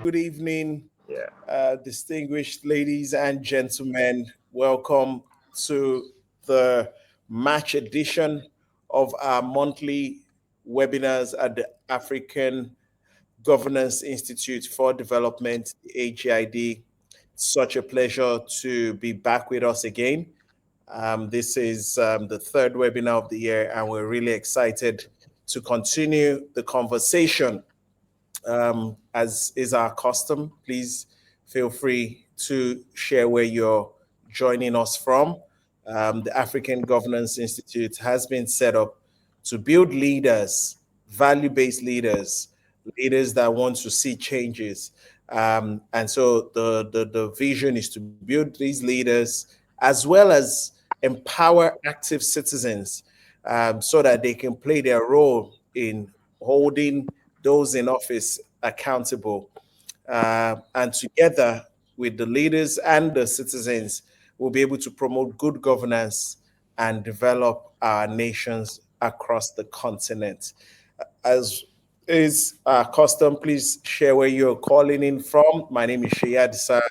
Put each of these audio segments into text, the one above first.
Good evening, Yeah. distinguished ladies and gentlemen. Welcome to the March edition of our monthly webinars at the African Governance Institute for Development, AGID. Such a pleasure to be back with us again. This is the third webinar of the year, and we're really excited to continue the conversation. As is our custom, please feel free to share where you're joining us from. The African Governance Institute has been set up to build leaders, value-based leaders, leaders that want to see changes. And so the vision is to build these leaders as well as empower active citizens so that they can play their role in holding those in office accountable. And together with the leaders and the citizens, we'll be able to promote good governance and develop our nations across the continent. As is our custom, please share where you're calling in from. My name is Seyi Adisa,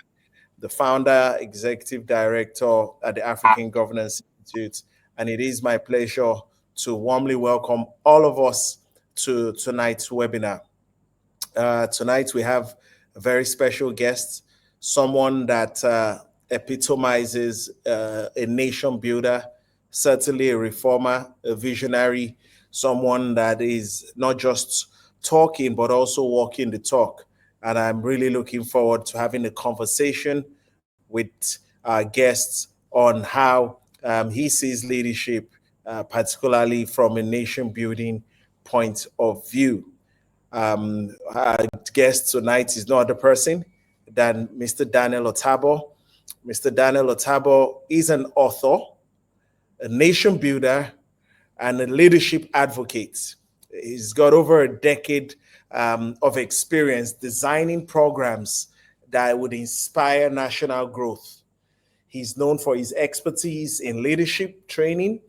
the founder, executive director at the African Governance Institute. And it is my pleasure to warmly welcome all of us to tonight's webinar. Tonight we have a very special guest, someone that epitomizes a nation builder, certainly a reformer, a visionary, someone that is not just talking but also walking the talk. And I'm really looking forward to having a conversation with our guests on how he sees leadership, particularly from a nation building point of view. Our guest tonight is no other person than Mr. Daniel Otabor. Mr. Daniel Otabor is an author, a nation builder, and a leadership advocate. He's got over a decade of experience designing programs that would inspire national growth. He's known for his expertise in leadership training,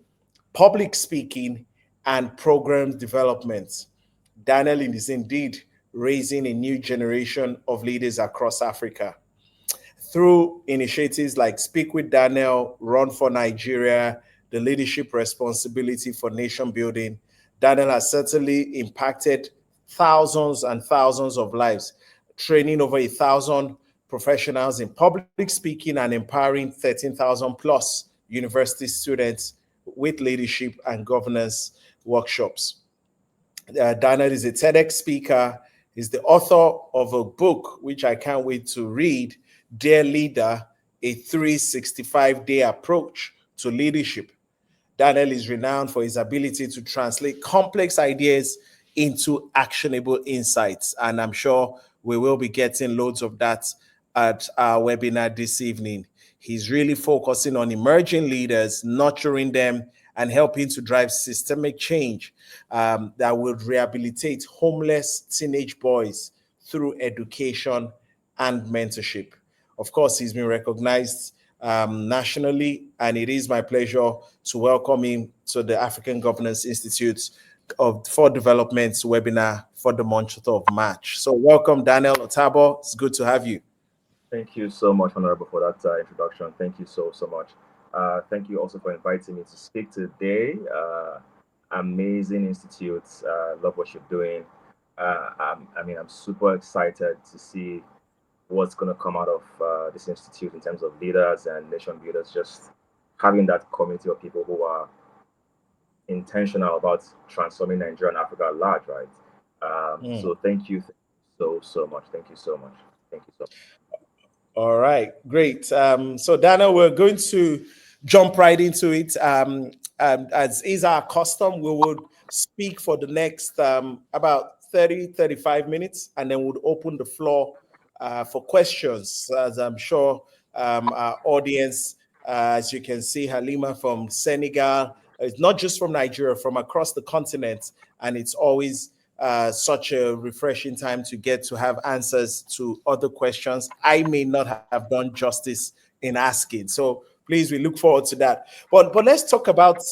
public speaking, and program development. Daniel is indeed raising a new generation of leaders across Africa. Through initiatives like Speak with Daniel, Run for Nigeria, the Leadership Responsibility for Nation Building, Daniel has certainly impacted thousands and thousands of lives, training over 1,000 professionals in public speaking and empowering 13,000 plus university students with leadership and governance workshops. Daniel is a TEDx speaker. He's the author of a book, which I can't wait to read, Dear Leader, a 365-day approach to leadership. Daniel is renowned for his ability to translate complex ideas into actionable insights. And I'm sure we will be getting loads of that at our webinar this evening. He's really focusing on emerging leaders, nurturing them, and helping to drive systemic change that will rehabilitate homeless teenage boys through education and mentorship. Of course, he's been recognized nationally, and it is my pleasure to welcome him to the African Governance Institute for Development's webinar for the month of March. So welcome, Daniel Otabor. It's good to have you. Thank you so much, Honorable, for that introduction. Thank you so much. Thank you also for inviting me to speak today. Amazing institute. Love what you're doing. I'm super excited to see what's going to come out of this institute in terms of leaders and nation builders. Just having that community of people who are intentional about transforming Nigeria and Africa at large, right? So thank you so much. Thank you so much. Thank you so much. All right, great. So Dana, we're going to jump right into it. As is our custom, we would speak for the next about 35 minutes, and then we'll open the floor for questions. As I'm sure our audience, as you can see, Halima from Senegal, it's not just from Nigeria, from across the continent, and it's always such a refreshing time to get to have answers to other questions I may not have done justice in asking. So please, we look forward to that. But let's talk about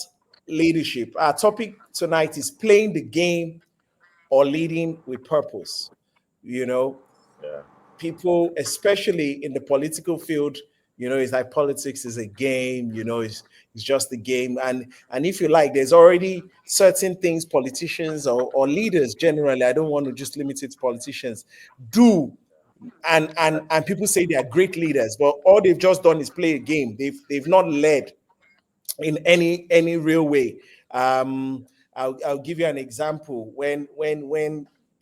leadership. Our topic tonight is playing the game or leading with purpose. You know, Yeah. people, especially in the political field, it's like politics is a game, it's just a game. And if you like, there's already certain things politicians or leaders generally, I don't want to just limit it to politicians, do. And people say they are great leaders, but all they've just done is play a game. They've not led in any real way. I'll give you an example. When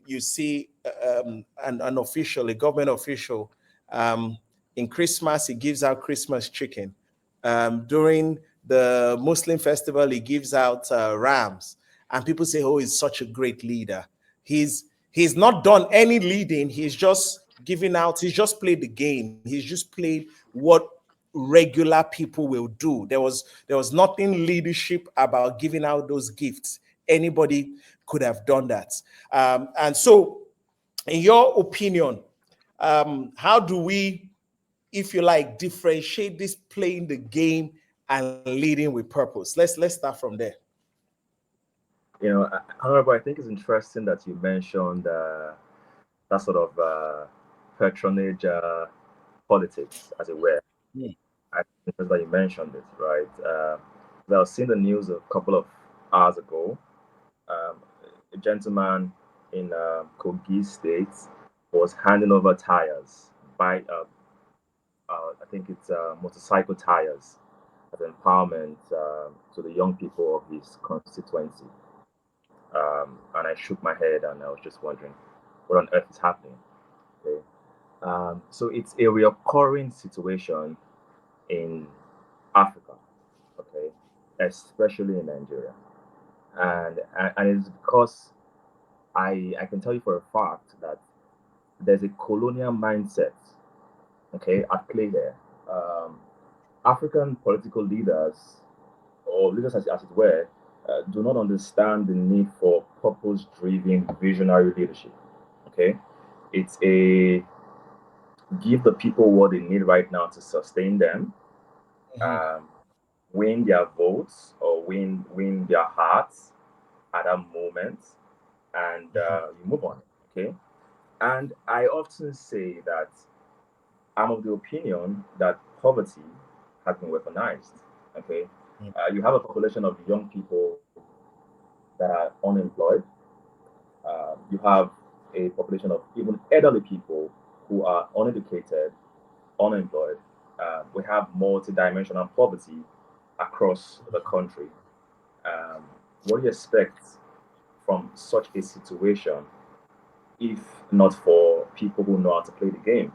you see an official, a government official, um, in Christmas, he gives out Christmas chicken. During the Muslim festival, he gives out rams, and people say, "Oh, he's such a great leader." He's not done any leading. He's just giving out. He's just played the game. He's just played what regular people will do. There was nothing leadership about giving out those gifts. Anybody could have done that. And so, in your opinion, how do we, if you like, differentiate this playing the game and leading with purpose? Let's start from there. However, I think it's interesting that you mentioned that sort of patronage politics, as it were. Mm. I think that's why you mentioned it, right? I was seeing the news a couple of hours ago. Um, a gentleman in Kogi State was handing over tires by, I think it's motorcycle tires as empowerment to the young people of his constituency. And I shook my head and I was just wondering what on earth is happening. Okay? So it's a recurring situation in Africa, okay, especially in Nigeria, and it's because I can tell you for a fact that there's a colonial mindset, okay, at play there. Um, African political leaders, or leaders as it were, do not understand the need for purpose-driven visionary leadership. Okay, it's a give the people what they need right now to sustain them, Mhm. um, win their votes or win their hearts at that moment, and Mhm. you move on. Okay, and I often say that I'm of the opinion that poverty has been weaponized. Okay, Mhm. you have a population of young people that are unemployed. You have a population of even elderly people who are uneducated, unemployed. We have multi-dimensional poverty across the country. Um, what do you expect from such a situation if not for people who know how to play the game?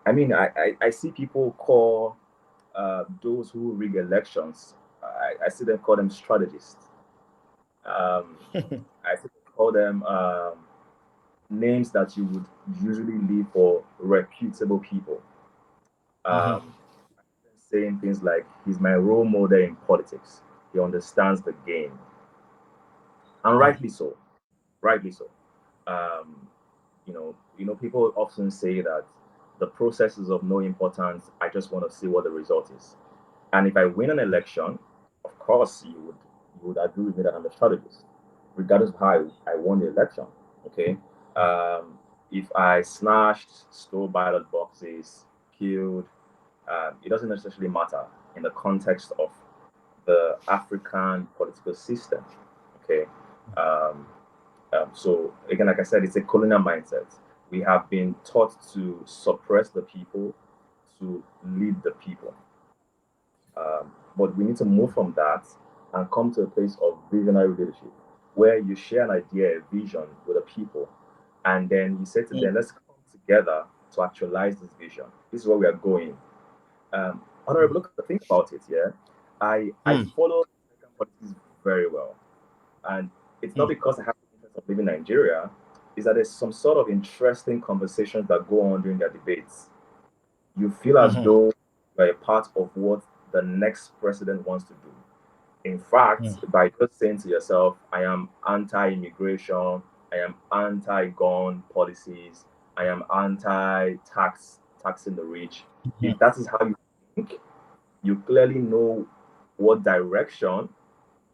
I mean, I see people call those who rig elections, I see them call them strategists. Um, I see them call them names that you would usually leave for reputable people. Mhm. Um, saying things like, he's my role model in politics. He understands the game. And Mhm. rightly so. Rightly so. Um, people often say that the process is of no importance. I just want to see what the result is. And if I win an election, of course you would agree with me that I'm a strategist, regardless of how I won the election. Okay. Um, if I snatched, stole ballot boxes, killed, it doesn't necessarily matter in the context of the African political system. Okay. Um, so again, like I said, it's a colonial mindset. We have been taught to suppress the people, to lead the people. But we need to move from that and come to a place of visionary leadership, where you share an idea, a vision with the people, and then you say to them, "Let's come together to actualize this vision. This is where we are going." Honorable, look, think about it. Yeah, I Mhm. follow American politics very well, and it's not Mhm. because I have the interest of living in Nigeria. Is that there's some sort of interesting conversations that go on during their debates. You feel as Mhm. though you're a part of what the next president wants to do. In fact, Mhm. by just saying to yourself, I am anti immigration, I am anti gun policies, I am anti taxing the rich, Mhm. if that is how you think, you clearly know what direction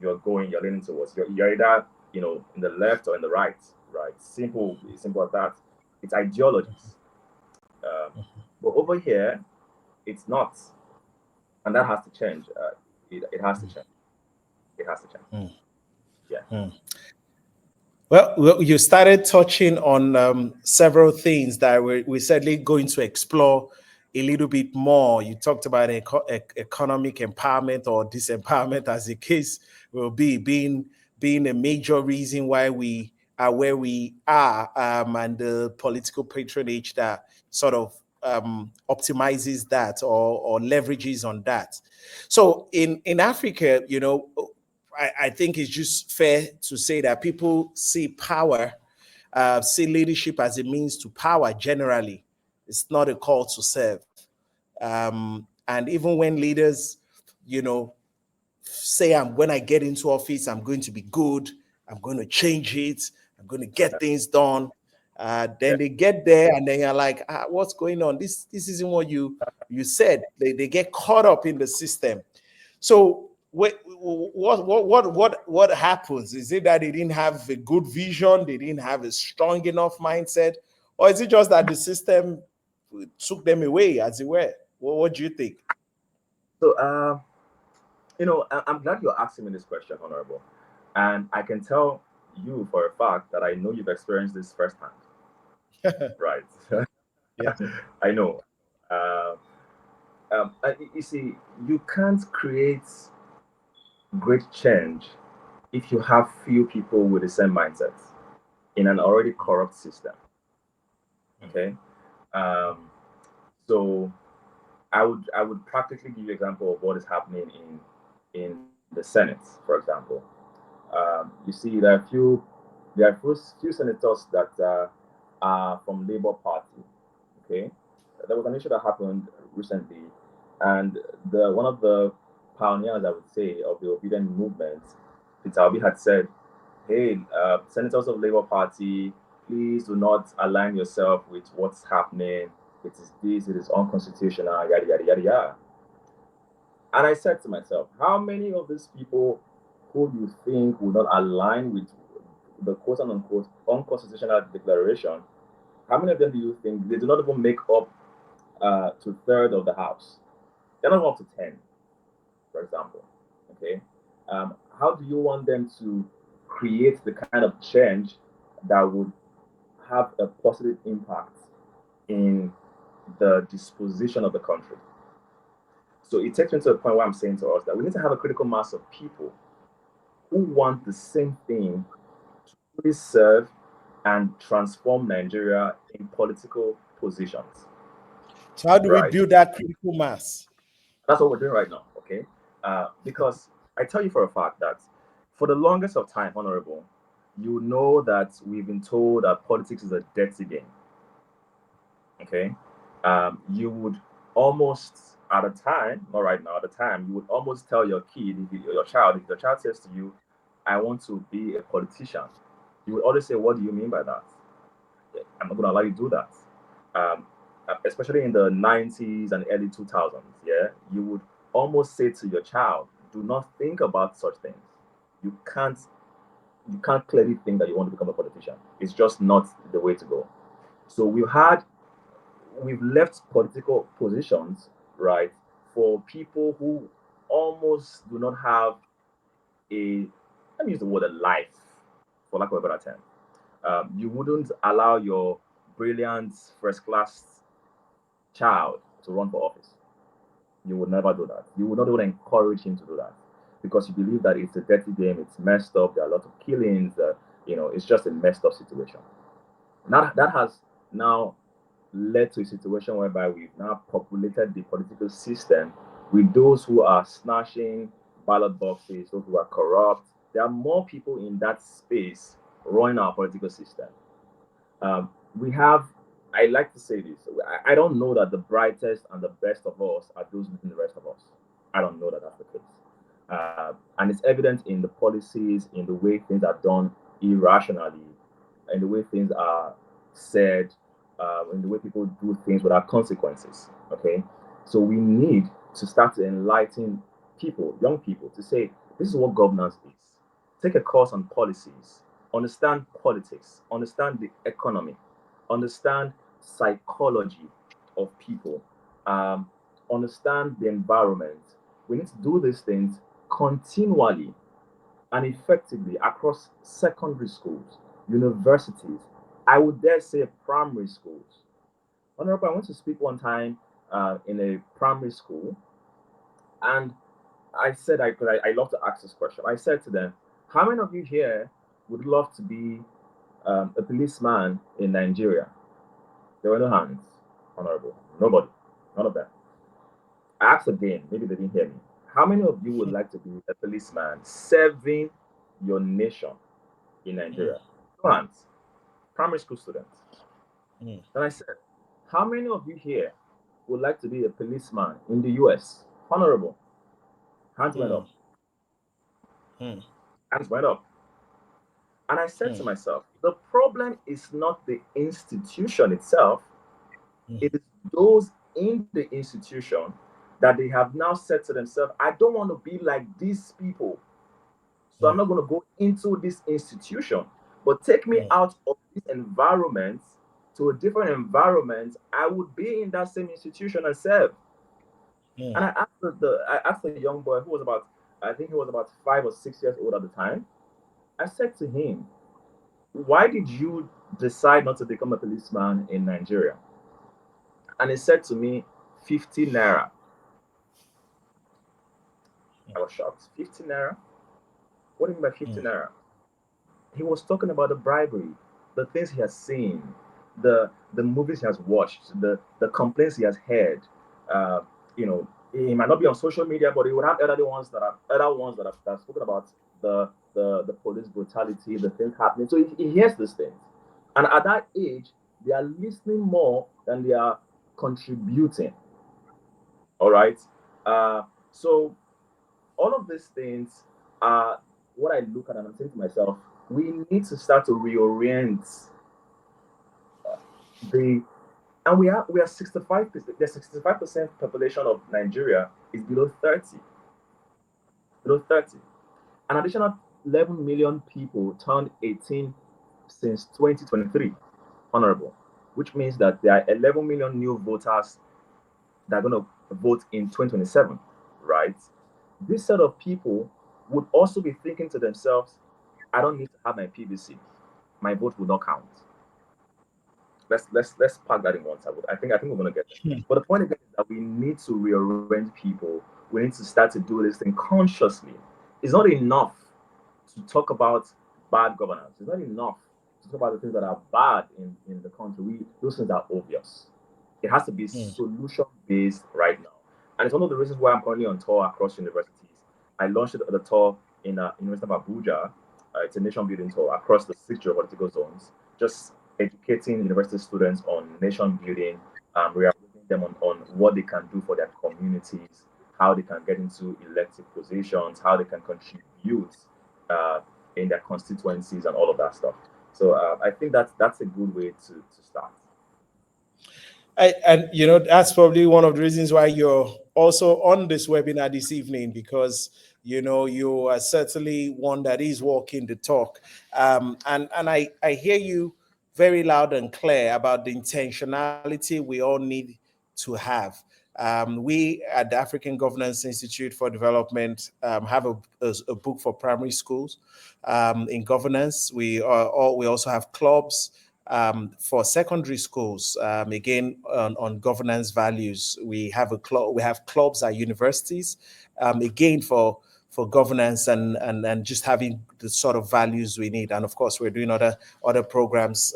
you're leaning towards. You're either, in the left or in the right, right? Simple as that. It's ideologies. But over here, it's not, and that has to change. It has to change. It has to change. Yeah. Well, you started touching on several things that we're certainly going to explore a little bit more. You talked about economic empowerment or disempowerment, as the case will be, being a major reason why we are where we are, and the political patronage that sort of optimizes that or leverages on that. So in Africa, I think it's just fair to say that people see power, see leadership as a means to power generally. It's not a call to serve. And even when leaders, say, when I get into office, I'm going to be good, I'm going to change it, I'm going to get things done. Then Yeah. they get there and then you're like, what's going on? This isn't what you said. They get caught up in the system. So what happens? Is it that they didn't have a good vision, they didn't have a strong enough mindset, or is it just that the system took them away, as it were? What do you think? So, I'm glad you're asking me this question, Honorable. And I can tell you for a fact that I know you've experienced this firsthand, right? Yeah. I know. Uh, you see, you can't create great change if you have few people with the same mindset in an already corrupt system. Okay. Um, so I would practically give you an example of what is happening in the Senate, for example. You see, there are few senators that are from Labour Party. Okay, there was an issue that happened recently, and the one of the pioneers, I would say, of the obedient movement, Peter Obi, had said, "Hey, senators of Labour Party, please do not align yourself with what's happening. It is this. It is unconstitutional. Yada yada yada yada." And I said to myself, how many of these people who you think would not align with the quote unquote unconstitutional declaration, how many of them do you think they do not even make up to third of the House? They're not up to 10, for example. Okay. How do you want them to create the kind of change that would have a positive impact in the disposition of the country? So it takes me to a point where I'm saying to us that we need to have a critical mass of people who want the same thing to really serve and transform Nigeria in political positions. So how do we Right. build that critical mass? That's what we're doing right now. Okay. Because I tell you for a fact that for the longest of time, Honorable, you know that we've been told that politics is a dirty game. Okay. You would almost at a time, not right now, at a time, you would almost tell your kid, if your child says to you, I want to be a politician, you would always say, what do you mean by that? I'm not going to allow you to do that. Um, Especially in the 90s and early 2000s, yeah, you would almost say to your child, do not think about such things. You can't, you can't clearly think that you want to become a politician. It's just not the way to go. So we've left political positions, right, for people who almost do not have a, let me use the word, a life, for lack of a better term. You wouldn't allow your brilliant first class child to run for office. You would never do that. You would not even encourage him to do that because you believe that it's a dirty game, it's messed up, there are a lot of killings, it's just a messed up situation. That has now led to a situation whereby we've now populated the political system with those who are snatching ballot boxes, those who are corrupt. There are more people in that space running our political system. We have, I like to say this, I don't know that the brightest and the best of us are those within the rest of us. I don't know that that's the case. And it's evident in the policies, in the way things are done irrationally, in the way things are said, in the way people do things without consequences. Okay, so we need to start to enlighten people, young people, to say this is what governance is. Take a course on policies, understand politics, understand the economy, understand psychology, of people, understand the environment. We need to do these things continually and effectively across secondary schools, universities, I would dare say primary schools. Honorable, I went to speak one time in a primary school, and I said, I love to ask this question. I said to them, how many of you here would love to be a policeman in Nigeria? There were no hands, Honorable. Nobody. None of them. I asked again, maybe they didn't hear me. How many of you would like to be a policeman serving your nation in mm, Nigeria? No hands. Primary school students. mm, Then I said, how many of you here would like to be a policeman in the US? Honorable. Hands went mm, up. mm, Hands went up. And I said mm, to myself, the problem is not the institution itself, mm, it is those in the institution that they have now said to themselves, I don't want to be like these people. So I'm mm, not going to go into this institution, but take me mm, out of this environment to a different environment. I would be in that same institution and serve. mm, And I asked a young boy who was about, I think he was about 5 or 6 years old at the time. I said to him, why did you decide not to become a policeman in Nigeria? And he said to me, 50 naira. I was shocked. 50 naira? What do you mean by 50 mm, naira? He was talking about the bribery, the things he has seen, the movies he has watched, the complaints he has heard. Uh, he might not be on social media, but he would have other ones that have spoken about the police brutality, the things happening. So he hears these things, and at that age, they are listening more than they are contributing. All right. So all of these things are what I look at, and I'm saying to myself, we need to start to reorient the and we are 65%. The 65% population of Nigeria is below 30. Below 30. An additional 11 million people turned 18 since 2023, honorable, which means that there are 11 million new voters that are going to vote in 2027, right? This set of people would also be thinking to themselves, I don't need to have my PVC. My vote will not count. Let's park that in one side. I think we're gonna get there. mm, But the point again is that we need to rearrange people. We need to start to do this thing consciously. It's not enough to talk about bad governance. It's not enough to talk about the things that are bad in the country. Those things are obvious. It has to be mm, solution based right now. And it's one of the reasons why I'm currently on tour across universities. I launched the tour in University of Abuja. It's a nation building tour across the 6 geopolitical zones, just educating university students on nation building, rehabilitating them on what they can do for their communities, how they can get into elective positions, how they can contribute uh, in their constituencies, and all of that stuff. So I think that's a good way to start. and that's probably one of the reasons why you're also on this webinar this evening, because you are certainly one that is walking the talk. And I hear you very loud and clear about the intentionality we all need to have. We at the African Governance Institute for Development have a book for primary schools in governance. We also have clubs for secondary schools. Again, on governance values, we have a club. We have clubs at universities. Again, for governance and just having the sort of values we need. And of course, we're doing other programs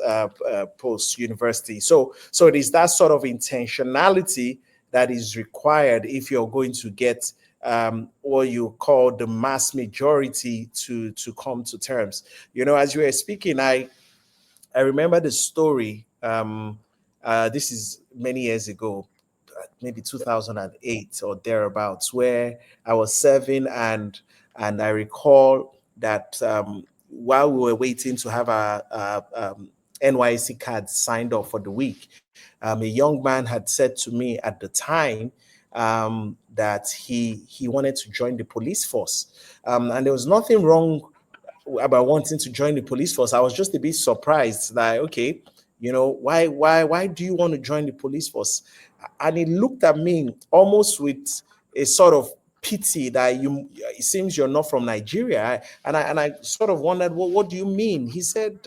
post university. So it is that sort of intentionality that is required if you're going to get what you call the mass majority to come to terms. As you were speaking, I remember the story. This is many years ago, maybe 2008 or thereabouts, where I was serving, and I recall that while we were waiting to have our NYC cards signed off for the week, a young man had said to me at the time that he wanted to join the police force, and there was nothing wrong about wanting to join the police force. I was just a bit surprised that, okay, why do you want to join the police force? And he looked at me almost with a sort of pity that it seems you're not from Nigeria. And I sort of wondered, well, what do you mean? He said,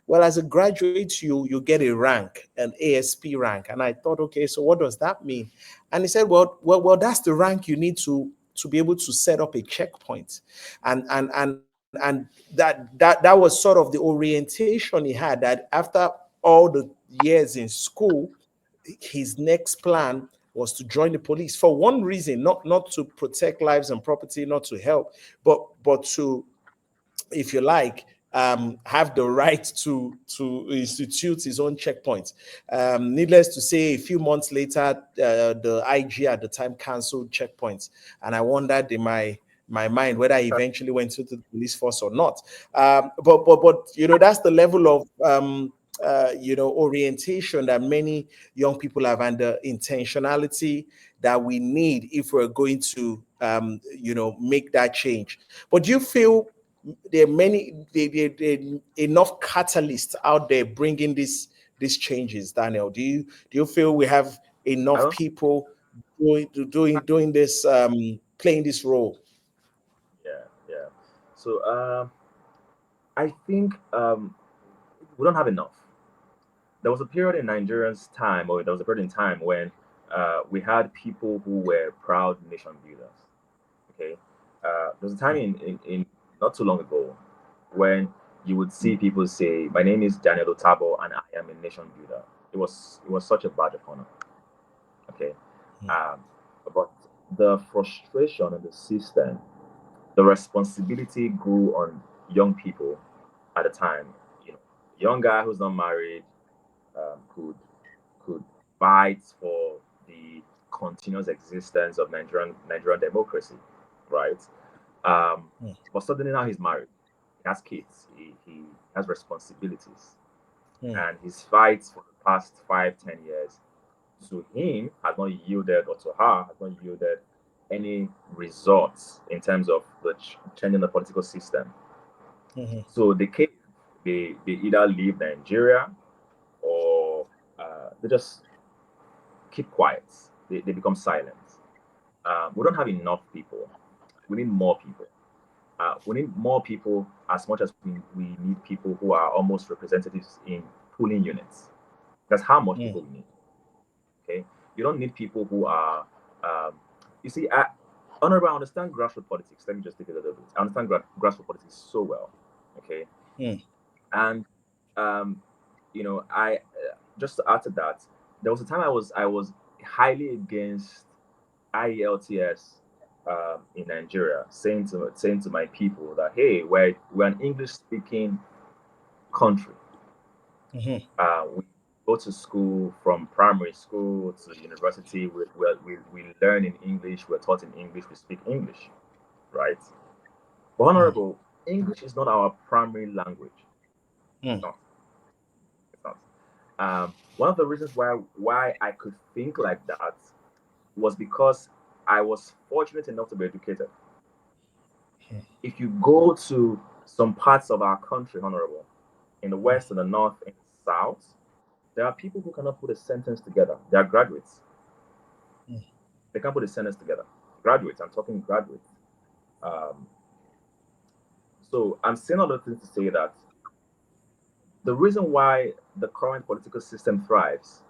well, as a graduate, you get a rank, an ASP rank. And I thought, okay, so what does that mean? And he said, well, that's the rank you need to be able to set up a checkpoint. And that was sort of the orientation he had, that after all the years in school, his next plan was to join the police for one reason, not to protect lives and property, not to help, but to, if you like, have the right to institute his own checkpoints. Needless to say, a few months later, the IG at the time canceled checkpoints, and I wondered in my mind whether I eventually went into the police force or not. But that's the level of orientation that many young people have, and the intentionality that we need if we're going to make that change. But do you feel there are there enough catalysts out there bringing these changes, Daniel? Do you feel we have I enough don't. people doing this, playing this role? Yeah, yeah. So I think we don't have enough. There was a period in Nigerians' time, or there was a period in time when we had people who were proud nation builders. Okay, there was a time in not too long ago when you would see people say, "My name is Daniel Otabor, and I am a nation builder." It was such a badge of honor. Okay, um, but the frustration in the system, the responsibility grew on young people at the time. You know, young guy who's not married could fight for the continuous existence of Nigerian democracy, right? But suddenly now he's married, he has kids, he has responsibilities, and his fights for the past 5, 10 years to him has not yielded, or to her has not yielded any results in terms of the changing the political system. So they either leave Nigeria, or they just keep quiet. They become silent. We don't have enough people. We need more people. We need more people as much as we need people who are almost representatives in polling units. That's how much people we need. Okay, you don't need people who are. Um, you see, honorable. I understand grassroots politics. Let me just take it a little bit. I understand grassroots politics so well. Okay, and um, I just to add to that, there was a time I was highly against IELTS in Nigeria, saying to my people that, hey, we're an English speaking country. We go to school from primary school to university. We learn in English. We're taught in English. We speak English, right? But honorable, English is not our primary language. It's not. It's not. One of the reasons why I could think like that was because I was fortunate enough to be educated. If you go to some parts of our country, honorable, in the west, in the north, in the south, there are people who cannot put a sentence together. They are graduates. They can't put a sentence together. Graduates, I'm talking graduates. Um, so I'm saying all those things to say that the reason why the current political system thrives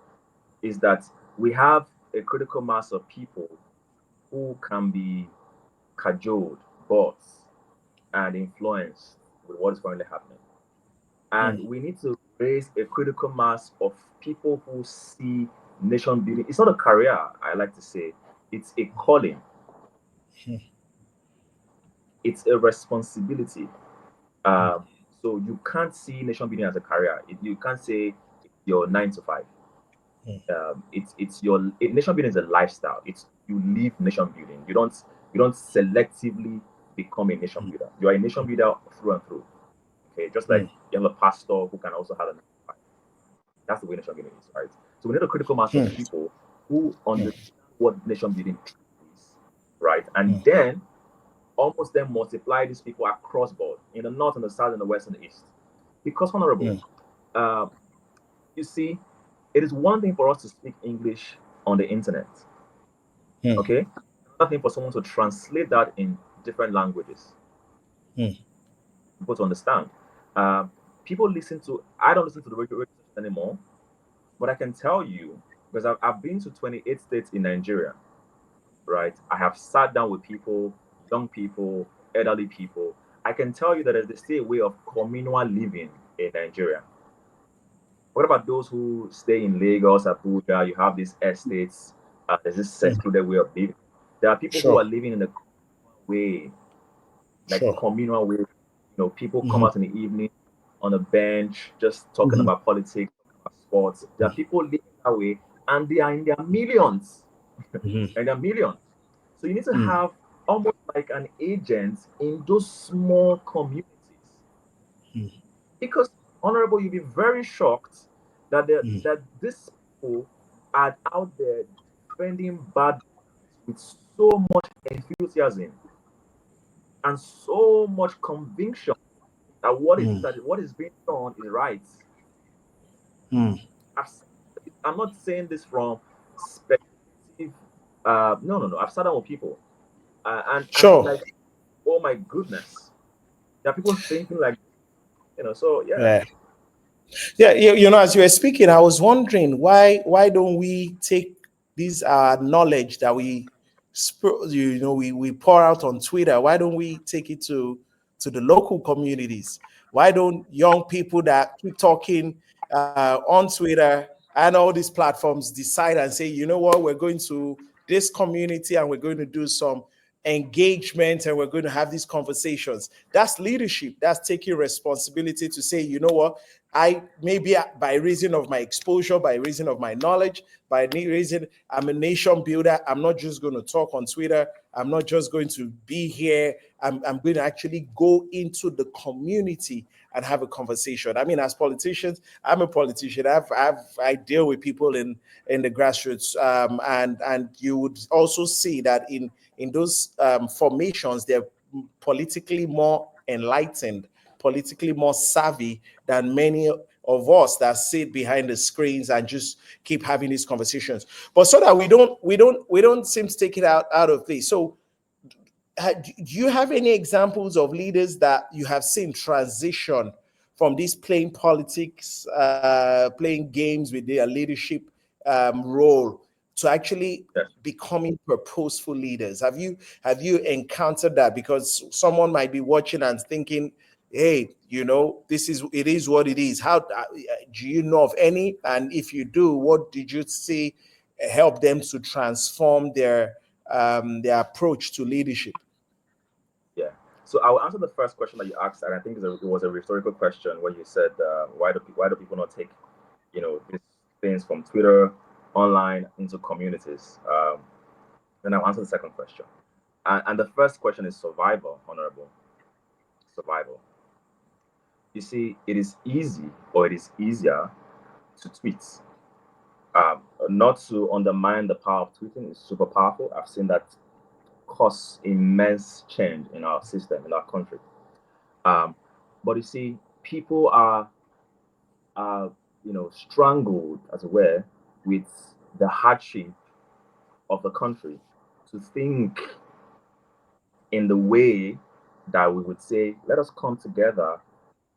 is that we have a critical mass of people who can be cajoled, bought, and influenced with what is currently happening. And we need to raise a critical mass of people who see nation building. It's not a career, I like to say, it's a calling, it's a responsibility. Um, so you can't see nation building as a career. You can't say your 9 to 5. Nation building is a lifestyle. It's you live nation building. You don't selectively become a nation builder. You are a nation builder through and through. Okay, just like you have a pastor who can also have a 9 to 5. That's the way nation building is, right? So we need a critical mass of people who understand what nation building is, right? And then almost then multiply these people across board in the north and the south and the west and the east. Because honorable, uh, You see, it is one thing for us to speak English on the internet, mm, okay? Another thing for someone to translate that in different languages, mm, people to understand. Um, People listen to, I don't listen to the radio station anymore, but I can tell you, because I've been to 28 states in Nigeria, right? I have sat down with people, young people, elderly people. I can tell you that there's still a way of communal living in Nigeria. What about those who stay in Lagos, Abuja? You have these estates. There's this mm. secluded way of living. There are people who are Sure, living in a way, like sure. communal way. People come Hmm. out in the evening on a bench, just talking Hmm. about politics, talking about sports. There are people living that way, and they are in their millions, Hmm. and their millions. So you need to Hmm. have almost like an agent in those small communities. Because, Honorable, you'll be very shocked that Hmm. that these people are out there defending bad with so much enthusiasm and so much conviction that Hmm. what is being done is right. Hmm. I've, I'm not saying this from speculative. No, no, no. I've sat down with people, and Sure. like, oh my goodness, there are people thinking like, So yeah, Yeah. Yeah, as you were speaking, I was wondering why don't we take this knowledge that we pour out on Twitter? Why don't we take it to the local communities? Why don't young people that keep talking on Twitter and all these platforms decide and say, you know what, we're going to this community and we're going to do some engagement and we're going to have these conversations. That's leadership. That's taking responsibility to say, you know what, I maybe by reason of my exposure, by reason of my knowledge, by reason I'm a nation builder. I'm not just going to talk on Twitter. I'm not just going to be here. I'm going to actually go into the community and have a conversation. I mean, as politicians, I'm a politician. I deal with people in the grassroots, and you would also see that in those formations, they're politically more enlightened, politically more savvy than many of us that sit behind the screens and just keep having these conversations. But so that we don't seem to take it out of this. So do you have any examples of leaders that you have seen transition from this playing politics, playing games with their leadership role to actually yes, becoming purposeful leaders? Have you encountered that? Because someone might be watching and thinking, hey, it is what it is. How do you know of any? And if you do, what did you see help them to transform their approach to leadership? yeah. So I will answer the first question that you asked, and I think it was a rhetorical question when you said why do people not take these things from Twitter online into communities? Then I'll answer the second question, and the first question is survival, Honorable, survival. You see, it is easy, or it is easier to tweet. Not to undermine the power of tweeting is super powerful. I've seen that cause immense change in our system, in our country. Um, but you see, people are strangled, as it were, with the hardship of the country to think in the way that we would say, let us come together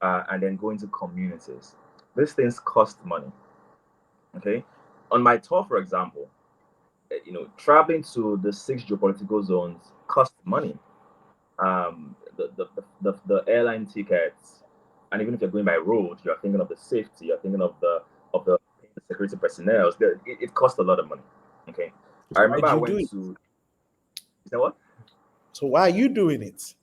and then go into communities. These things cost money. Okay, on my tour, for example, traveling to the six geopolitical zones costs money. The airline tickets, and even if you're going by road, you're thinking of the safety, you're thinking of the security personnel. It costs a lot of money. Okay, I Why remember do I you do went it? to. You know what? So why are you doing it?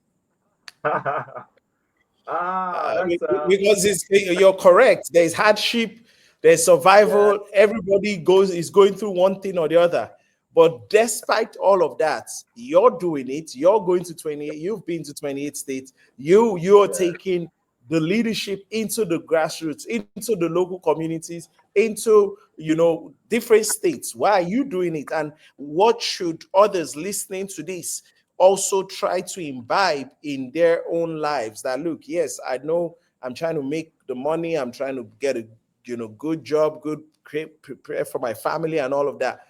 That's Because you're correct. There's hardship, there's yeah, survival. Everybody is going through one thing or the other. But despite all of that, you're doing it. You're going to 28. You've been to 28 states. You're yeah. taking the leadership into the grassroots, into the local communities, into different states. Why are you doing it? And what should others listening to this also try to imbibe in their own lives? That look, yes, I know I'm trying to make the money, I'm trying to good job, good prepare for my family and all of that.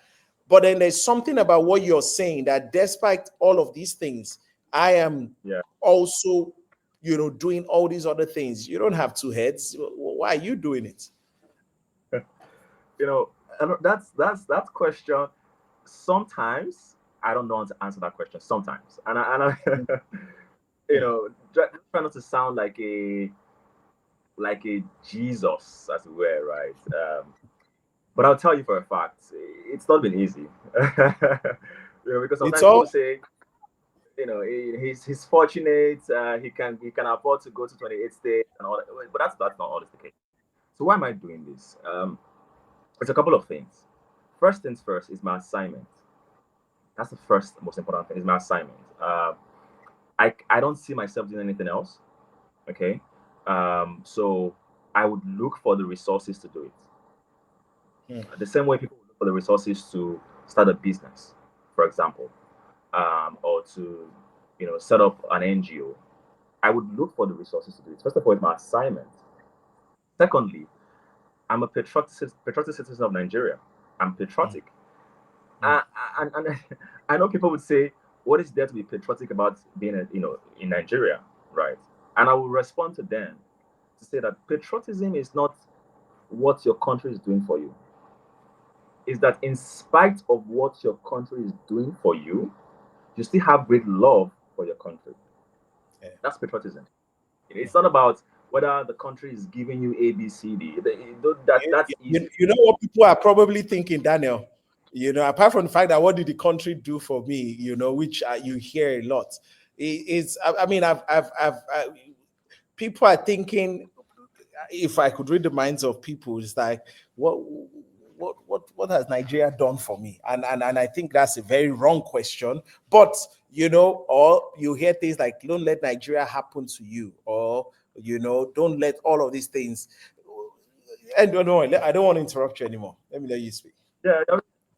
But then there's something about what you're saying that despite all of these things, I am also, doing all these other things. You don't have two heads. Why are you doing it? That question. Sometimes I don't know how to answer that question. Sometimes, and try not to sound like a Jesus, as it were, right? But I'll tell you for a fact, it's not been easy. Because It's sometimes all people say, he's fortunate, he can afford to go to 28 states and all that, but that's not always the case. So why am I doing this? It's a couple of things. First things first is my assignment. That's the first most important thing, is my assignment. I don't see myself doing anything else. Okay. So I would look for the resources to do it. The same way people look for the resources to start a business, for example, or to set up an NGO. I would look for the resources to do it. First of all, it's my assignment. Secondly, I'm a patriotic citizen of Nigeria. I'm patriotic. And I know people would say, what is there to be patriotic about being in Nigeria, right? And I will respond to them to say that patriotism is not what your country is doing for you. Is that in spite of what your country is doing for you, you still have great love for your country. Yeah. That's patriotism. It's not about whether the country is giving you A, B, C, D. That's easy. You know what people are probably thinking, Daniel. Apart from the fact that what did the country do for me, which you hear a lot, is I mean, people are thinking, if I could read the minds of people, it's like, what has Nigeria done for me? And I think that's a very wrong question. But or you hear things like, don't let Nigeria happen to you, or don't let all of these things. And I don't want to interrupt you anymore. Let me let you speak. Yeah,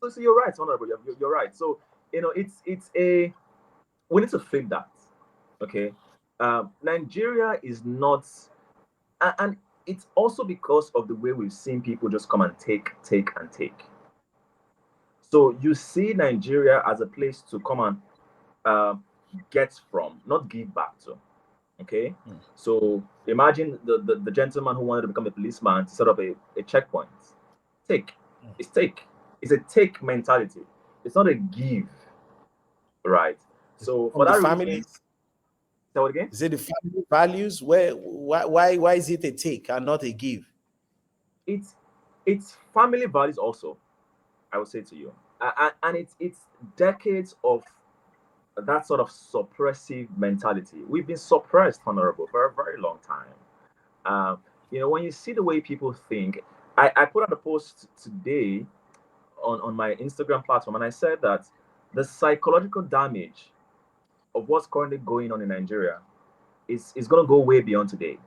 so you're right, honorable. You're right. So it's a we need to flip that. Okay, Nigeria is not, and it's also because of the way we've seen people just come and take, and take. So you see Nigeria as a place to come and get from, not give back to. Okay, so imagine the gentleman who wanted to become a policeman to set up a checkpoint. Take, it's take. It's a take mentality. It's not a give, right? So From for the that reason, families, say what again? is it the family values? Why is it a take and not a give? It's family values also. I would say to you, and it's decades of that sort of suppressive mentality. We've been suppressed, honorable, for a very long time. When you see the way people think, I put out a post today on my Instagram platform, and I said that the psychological damage of what's currently going on in Nigeria is going to go way beyond today.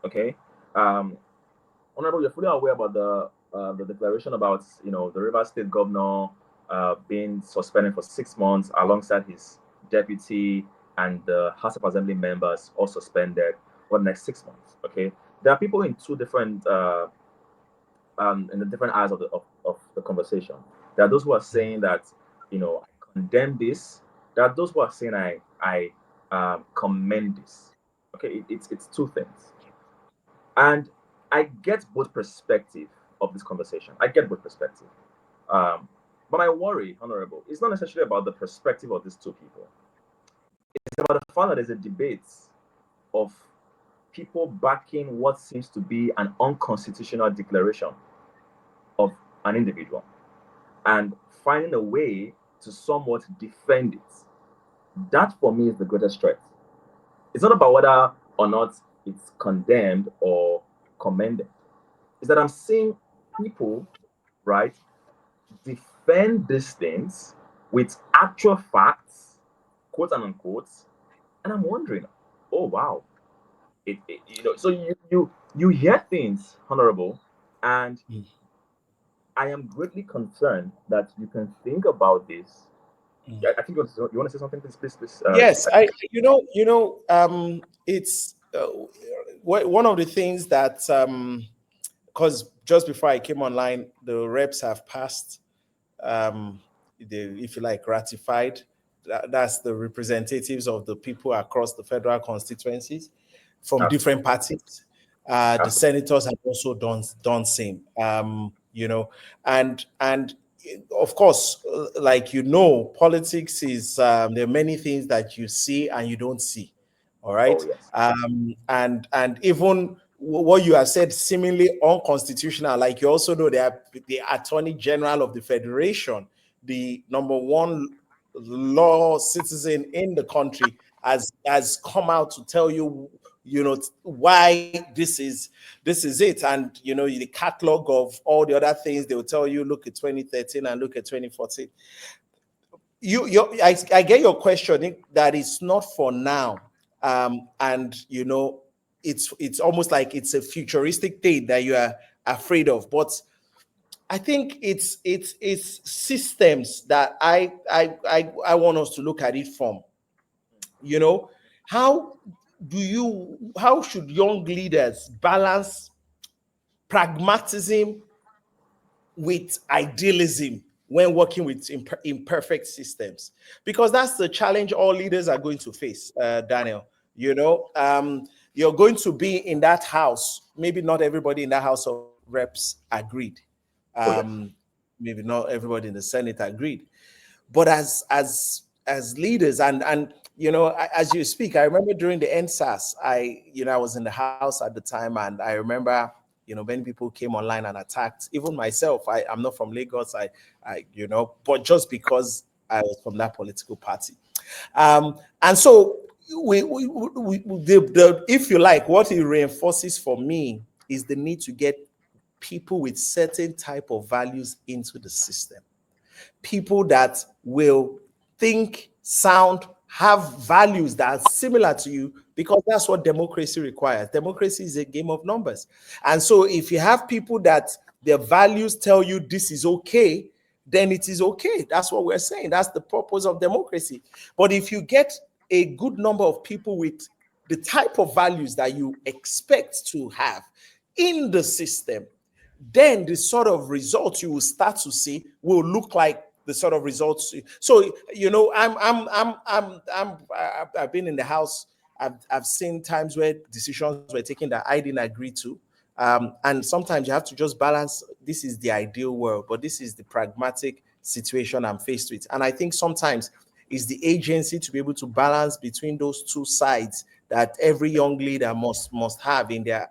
Okay, honorable, you're fully aware about the declaration about the Rivers State governor being suspended for 6 months alongside his deputy and the House of Assembly members all suspended for the next 6 months. Okay, there are people in two different in the different eyes of the conversation. There are those who are saying that I condemn this. There are those who are saying I commend this. Okay, it's two things, and I get both perspective of this conversation. I get both perspective. But my worry, honorable, is not necessarily about the perspective of these two people. It's about the fact that there's a debate of people backing what seems to be an unconstitutional declaration of an individual and finding a way to somewhat defend it. That for me is the greatest threat. It's not about whether or not it's condemned or commended. It's that I'm seeing people, right, defend these things with actual facts, quote and unquote, and I'm wondering, oh wow, so you hear things, honorable, and I am greatly concerned that you can think about this. I think you want to say something, please. Yes, it's one of the things that because just before I came online, the reps have passed, um, if you like, ratified. That's the representatives of the people across the federal constituencies from different Absolutely. parties. The Absolutely. senators have also done same. And of course, like politics is, there are many things that you see and you don't see. All Oh right, yes. and even what you have said seemingly unconstitutional, like you also know that the Attorney General of the Federation, the number one law citizen in the country, has come out to tell you, why this is it, and the catalog of all the other things they will tell you. Look at 2013 and look at 2014. I get your question, that it's not for now, and it's almost like it's a futuristic thing that you are afraid of, but I think it's systems that I want us to look at it from. You know, how how should young leaders balance pragmatism with idealism when working with imperfect systems? Because that's the challenge all leaders are going to face, Daniel. You're going to be in that house. Maybe not everybody in that house of reps agreed. Oh yes. Um, Maybe not everybody in the Senate agreed. But as leaders, and as you speak, I remember during the NSAS, I was in the house at the time, and I remember many people came online and attacked even myself. I'm not from Lagos. But just because I was from that political party. And so if you like, what it reinforces for me is the need to get people with certain type of values into the system, people that will think, sound, have values that are similar to you, because that's what democracy requires. Democracy is a game of numbers. And so if you have people that their values tell you this is okay, then it is okay. That's what we're saying. That's the purpose of democracy. But if you get a good number of people with the type of values that you expect to have in the system, then the sort of results you will start to see will look like the sort of results. So I've been in the house. I've seen times where decisions were taken that I didn't agree to, and sometimes you have to just balance. This is the ideal world, but this is the pragmatic situation I'm faced with, and I think sometimes is the agency to be able to balance between those two sides that every young leader must have in their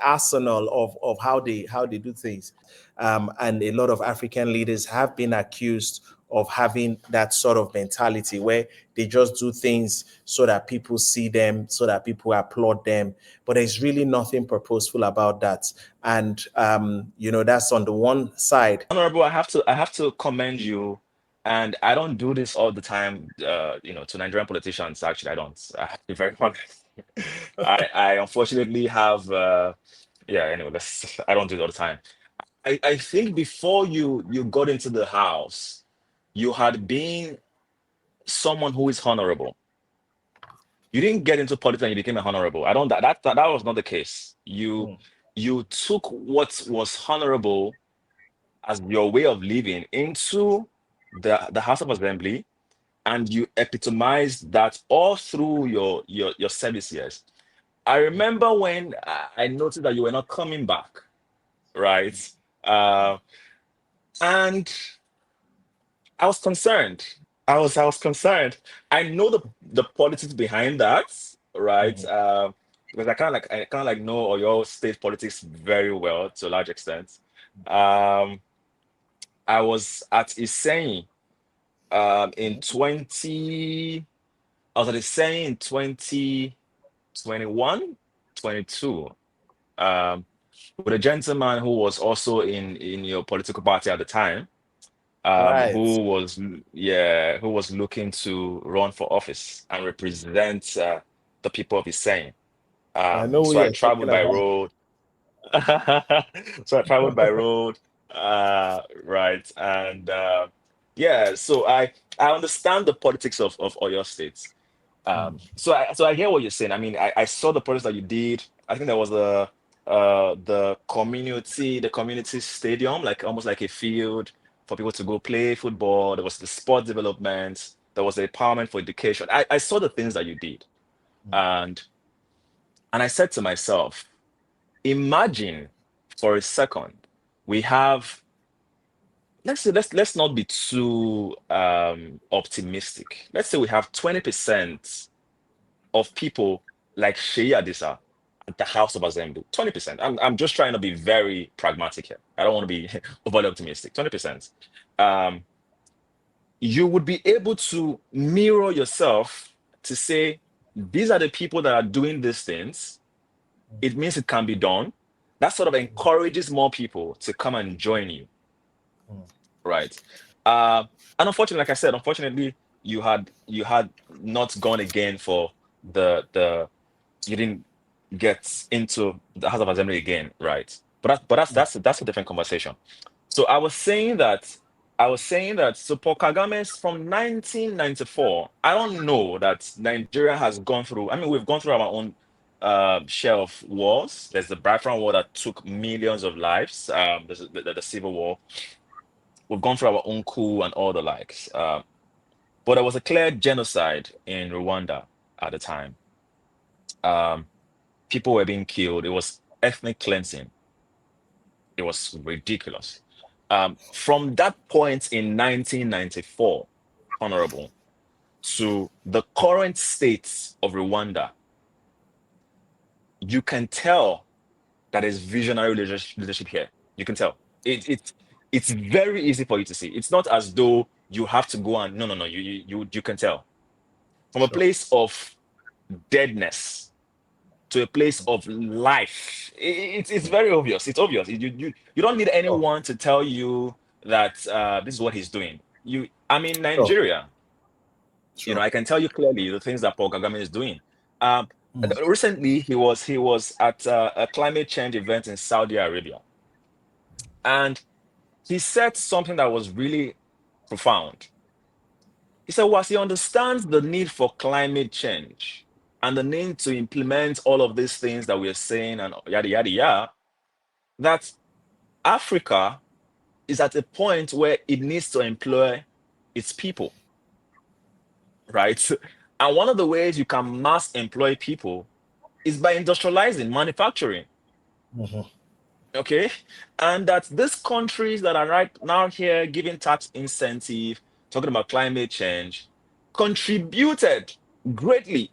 arsenal of how they do things. And a lot of African leaders have been accused of having that sort of mentality where they just do things so that people see them, so that people applaud them. But there's really nothing purposeful about that. And that's on the one side. Honorable, I have to commend you, and I don't do this all the time. To Nigerian politicians, actually, I don't. I have to be very honest. I unfortunately have. Yeah. Anyway, let's. I don't do it all the time. I think before you got into the house, you had been someone who is honorable. You didn't get into politics and you became a honorable. I don't. That was not the case. You Mm. you took what was honorable as your way of living into the House of Assembly, and you epitomized that all through your service years. I remember when I noticed that you were not coming back, right? Uh, and I was concerned. I was concerned. I know the politics behind that, right? Mhm. Because I kind of like know your state politics very well to a large extent. Um, I was at Iseyin in Mhm. 20 I was at the same in 2021, 22, with a gentleman who was also in your political party at the time, Right. who was looking to run for office and represent the people of his saying. I know So what I you're traveled talking by about. road. So I traveled by road, right, and yeah. So I understand the politics of Oyo State. Mm. So I hear what you're saying. I mean, I saw the projects that you did. I think there was a the community stadium, like almost like a field for people to go play football. There was the sport development. There was the empowerment for education. I saw the things that you did, and I said to myself, imagine for a second we have, let's not be too optimistic. Let's say we have 20% of people like Seyi Adisa at the House of Assembly. 20%. I'm just trying to be very pragmatic here. I don't want to be overly optimistic. 20%. Um, you would be able to mirror yourself to say, these are the people that are doing these things. It means it can be done. That sort of encourages more people to come and join you, right? Uh, and unfortunately, like I said, unfortunately, you had not gone again for the you didn't get into the House of Assembly again, right? But that's a different conversation. So I was saying that so Paul Kagame's from 1994. I don't know that Nigeria has gone through. I mean, we've gone through our own share of wars. There's the Biafran War that took millions of lives. There's the Civil War. We've gone through our own coup and all the likes. But there was a clear genocide in Rwanda at the time. Um, People were being killed. It was ethnic cleansing. It was ridiculous. From that point in 1994, Honorable, to the current state of Rwanda, you can tell that there's visionary leadership here. You can tell. It's very easy for you to see. It's not as though you have to go and no. You can tell from a Sure. place of deadness to a place of life. It's very obvious. It's obvious. You don't need Sure. anyone to tell you that this is what he's doing. I'm in Sure. Nigeria. Sure. I can tell you clearly the things that Paul Kagame is doing. Um, Mm. Recently, he was at a climate change event in Saudi Arabia, and he said something that was really profound. He said, "Was he understands the need for climate change and the need to implement all of these things that we're saying and yada yada yada, that Africa is at a point where it needs to employ its people, right? And one of the ways you can mass employ people is by industrializing manufacturing, Mhm. okay? And that these countries that are right now here giving tax incentive, talking about climate change, contributed greatly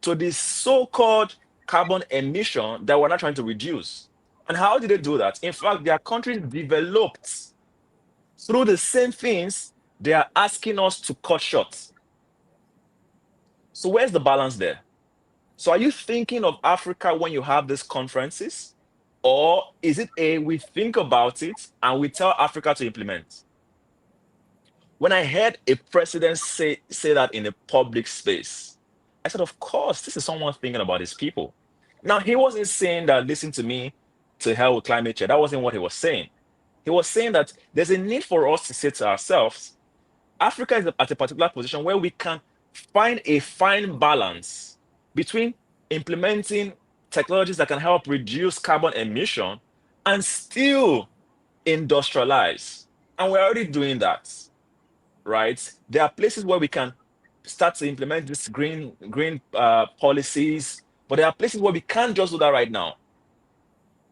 to this so-called carbon emission that we're not trying to reduce. And how did they do that? In fact, their countries developed through the same things they are asking us to cut short. So where's the balance there? So are you thinking of Africa when you have these conferences? Or is it we think about it and we tell Africa to implement? When I heard a president say that in a public space, I said, of course, this is someone thinking about his people. Now, he wasn't saying that, listen to me, to hell with climate change. That wasn't what he was saying. He was saying that there's a need for us to say to ourselves, Africa is at a particular position where we can find a fine balance between implementing technologies that can help reduce carbon emission and still industrialize. And we're already doing that, right? There are places where we can start to implement these green policies, but there are places where we can't just do that right now.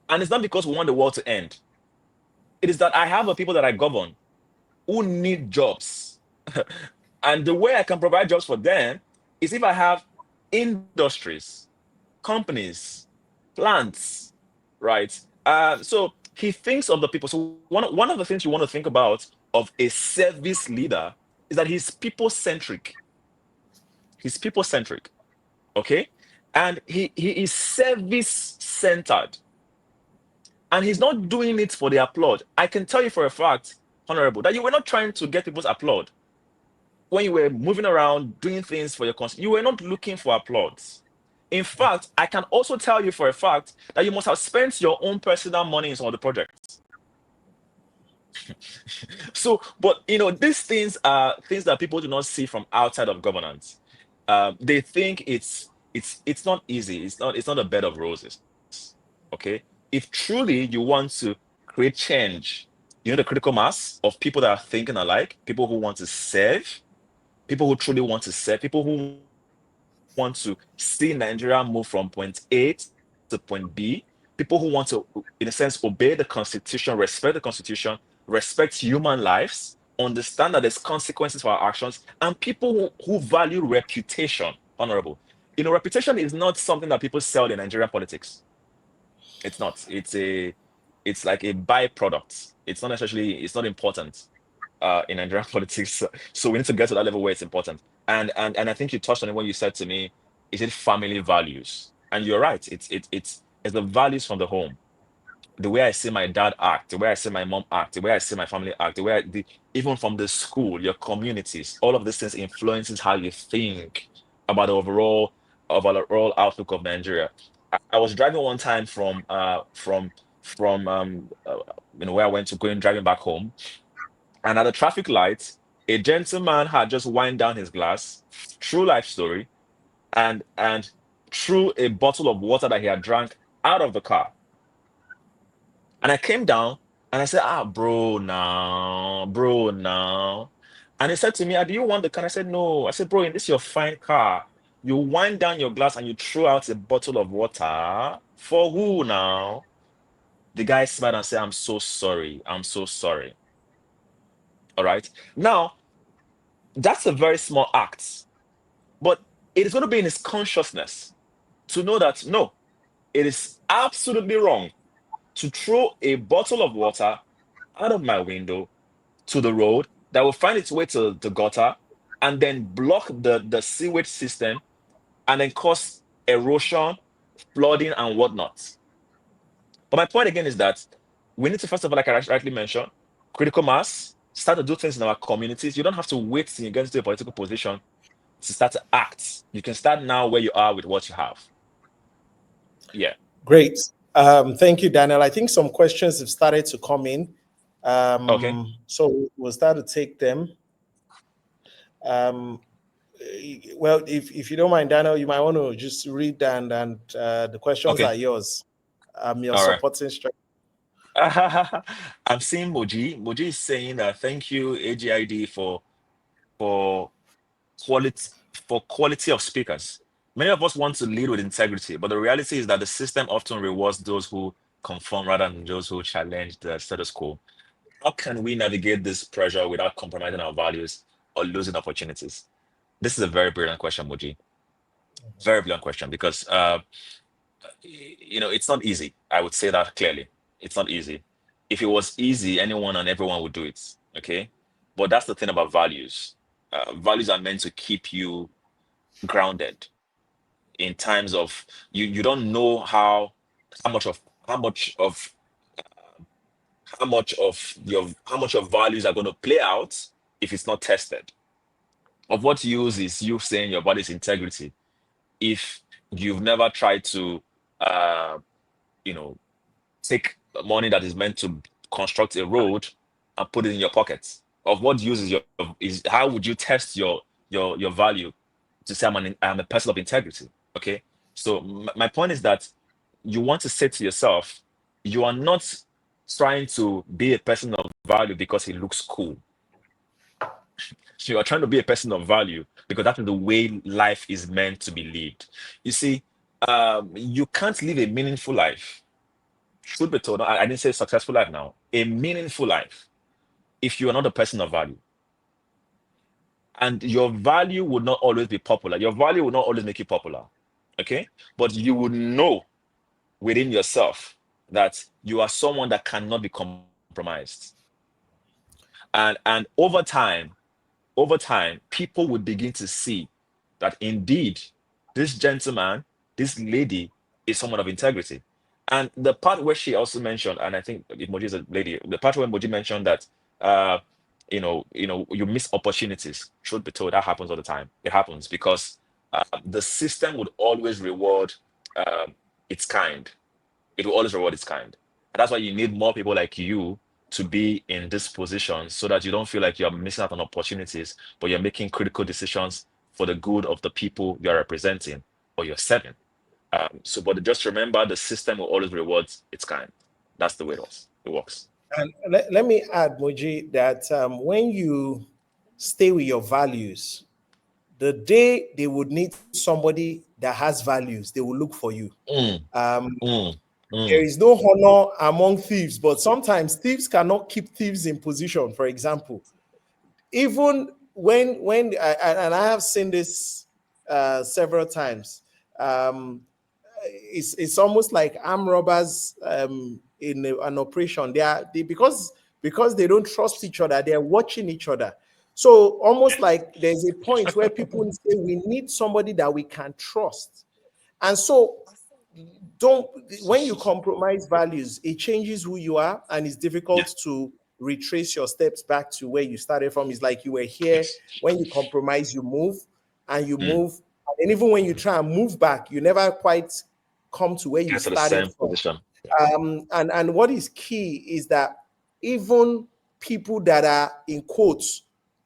And it's not because we want the world to end. It is that I have a people that I govern who need jobs. And the way I can provide jobs for them is if I have industries, companies, plants, right? So he thinks of the people. So one of the things you want to think about of a service leader is that he's people centric. He's people centric, okay? And he is service centered. And he's not doing it for the applaud. I can tell you for a fact, Honorable, that you were not trying to get people's applaud. When you were moving around doing things for your country, you were not looking for applause. In fact, I can also tell you for a fact that you must have spent your own personal money in some of the projects. So, but these things are things that people do not see from outside of governance. They think it's not easy. It's not a bed of roses. Okay. If truly you want to create change, you know the critical mass of people that are thinking alike, people who want to serve, people who truly want to serve, people who want to see Nigeria move from point A to point B, people who want to, in a sense, obey the constitution, respect the constitution, respect human lives, understand that there's consequences for our actions, and people who value reputation, honorable. Reputation is not something that people sell in Nigerian politics. It's not. It's like a byproduct. It's not necessarily, it's not important in Nigerian politics. So we need to get to that level where it's important. And I think you touched on it when you said to me, is it family values? And you're right. It's the values from the home. The way I see my dad act, the way I see my mom act, the way I see my family act, even from the school, your communities, all of these things influences how you think about the overall outlook of Nigeria. I was driving one time from where I went to going driving back home, and at the traffic light, a gentleman had just wind down his glass, true life story, and threw a bottle of water that he had drank out of the car. And I came down and I said, bro, now. And he said to me, do you want the car? I said, no. I said, bro, in this your fine car. You wind down your glass and you throw out a bottle of water. For who now? The guy smiled and said, I'm so sorry. I'm so sorry. All right. Now, that's a very small act, but it is going to be in his consciousness to know that no, it is absolutely wrong to throw a bottle of water out of my window to the road that will find its way to the gutter and then block the sewage system and then cause erosion, flooding, and whatnot. But my point again is that we need to, first of all, like I rightly mentioned, critical mass, start to do things in our communities. You don't have to wait till you get into a political position to start to act. You can start now where you are with what you have. Yeah. Great. Thank you, Daniel. I think some questions have started to come in. Okay. So we'll start to take them. Well, if you don't mind, Daniel, you might want to just read and the questions Okay. are yours. I'm your All right. supporting strength. I'm seeing Moji. Moji is saying thank you, AGID, for quality quality of speakers. Many of us want to lead with integrity, but the reality is that the system often rewards those who conform rather than those who challenge the status quo. How can we navigate this pressure without compromising our values or losing opportunities? This is a very brilliant question, Moji. Very brilliant question because it's not easy. I would say that clearly. It's not easy. If it was easy, anyone and everyone would do it. Okay. But that's the thing about values. Values are meant to keep you grounded in times of you don't know how much of how much of how much of values are going to play out if it's not tested. Of what use is you saying your body's integrity if you've never tried to uh you know take money that is meant to construct a road and put it in your pocket? Of what use is how would you test your value to say I'm a person of integrity? Okay, so my point is that you want to say to yourself, you are not trying to be a person of value because it looks cool. You are trying to be a person of value because that's the way life is meant to be lived. You see, you can't live a meaningful life. Should be told, I didn't say successful life now, a meaningful life, if you are not a person of value. And your value would not always be popular. Your value will not always make you popular. Okay. But you would know within yourself that you are someone that cannot be compromised. And over time, people would begin to see that indeed this gentleman, this lady is someone of integrity. And the part where she also mentioned, and I think Moji is a lady, the part where Moji mentioned that you miss opportunities. Truth be told, that happens all the time. It happens because the system would always reward its kind. It will always reward its kind. And that's why you need more people like you to be in this position so that you don't feel like you're missing out on opportunities, but you're making critical decisions for the good of the people you're representing or you're serving. So, but just remember, the system will always reward its kind. That's the way it was. It works. And let me add, Moji, that when you stay with your values, the day they would need somebody that has values, they will look for you. Mm, Um, mm, there mm. is no honor among thieves, but sometimes thieves cannot keep thieves in position. For example, even and I have seen this several times. Um, it's almost like armed robbers in an operation. Because they don't trust each other. They're watching each other. So almost like there's a point where people say we need somebody that we can trust. And so don't when you compromise values, it changes who you are, and it's Yeah. difficult to retrace your steps back to where you started from. It's like you were here. Yes. When you compromise, you move and you Mm. move, and even when you try and move back, you never quite come to where you Get to the started same from. position. Yeah. And what is key is that even people that are in quotes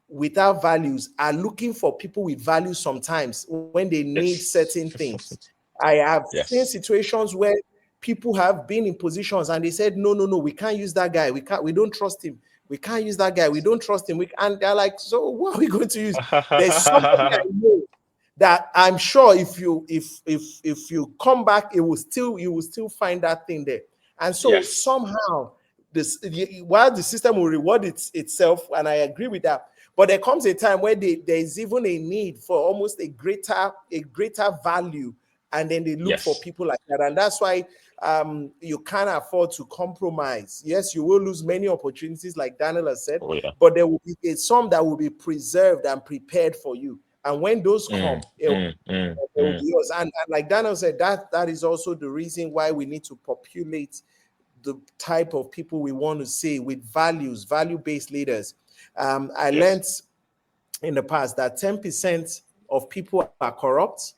without values are looking for people with values sometimes when they need Yes. certain things. I have seen Yes. situations where people have been in positions and they said, no, no, no, we can't use that guy. We don't trust him. We can't use that guy. We don't trust him. And they're like, so what are we going to use? There's somebody I know that I'm sure if you come back, you will still find that thing there. And so Yes. somehow while the system will reward itself, and I agree with that, but there comes a time where there is even a need for almost a greater value, and then they look for Yes. people like that, and that's why you can't afford to compromise. Yes, you will lose many opportunities, like Daniel has said, Oh yeah. but there will be some that will be preserved and prepared for you. And when those Mm, come, mm, mm, it will be mm. yours. And like Daniel said, that is also the reason why we need to populate the type of people we want to see with values, value-based leaders. I Yes. learned in the past that 10% of people are corrupt,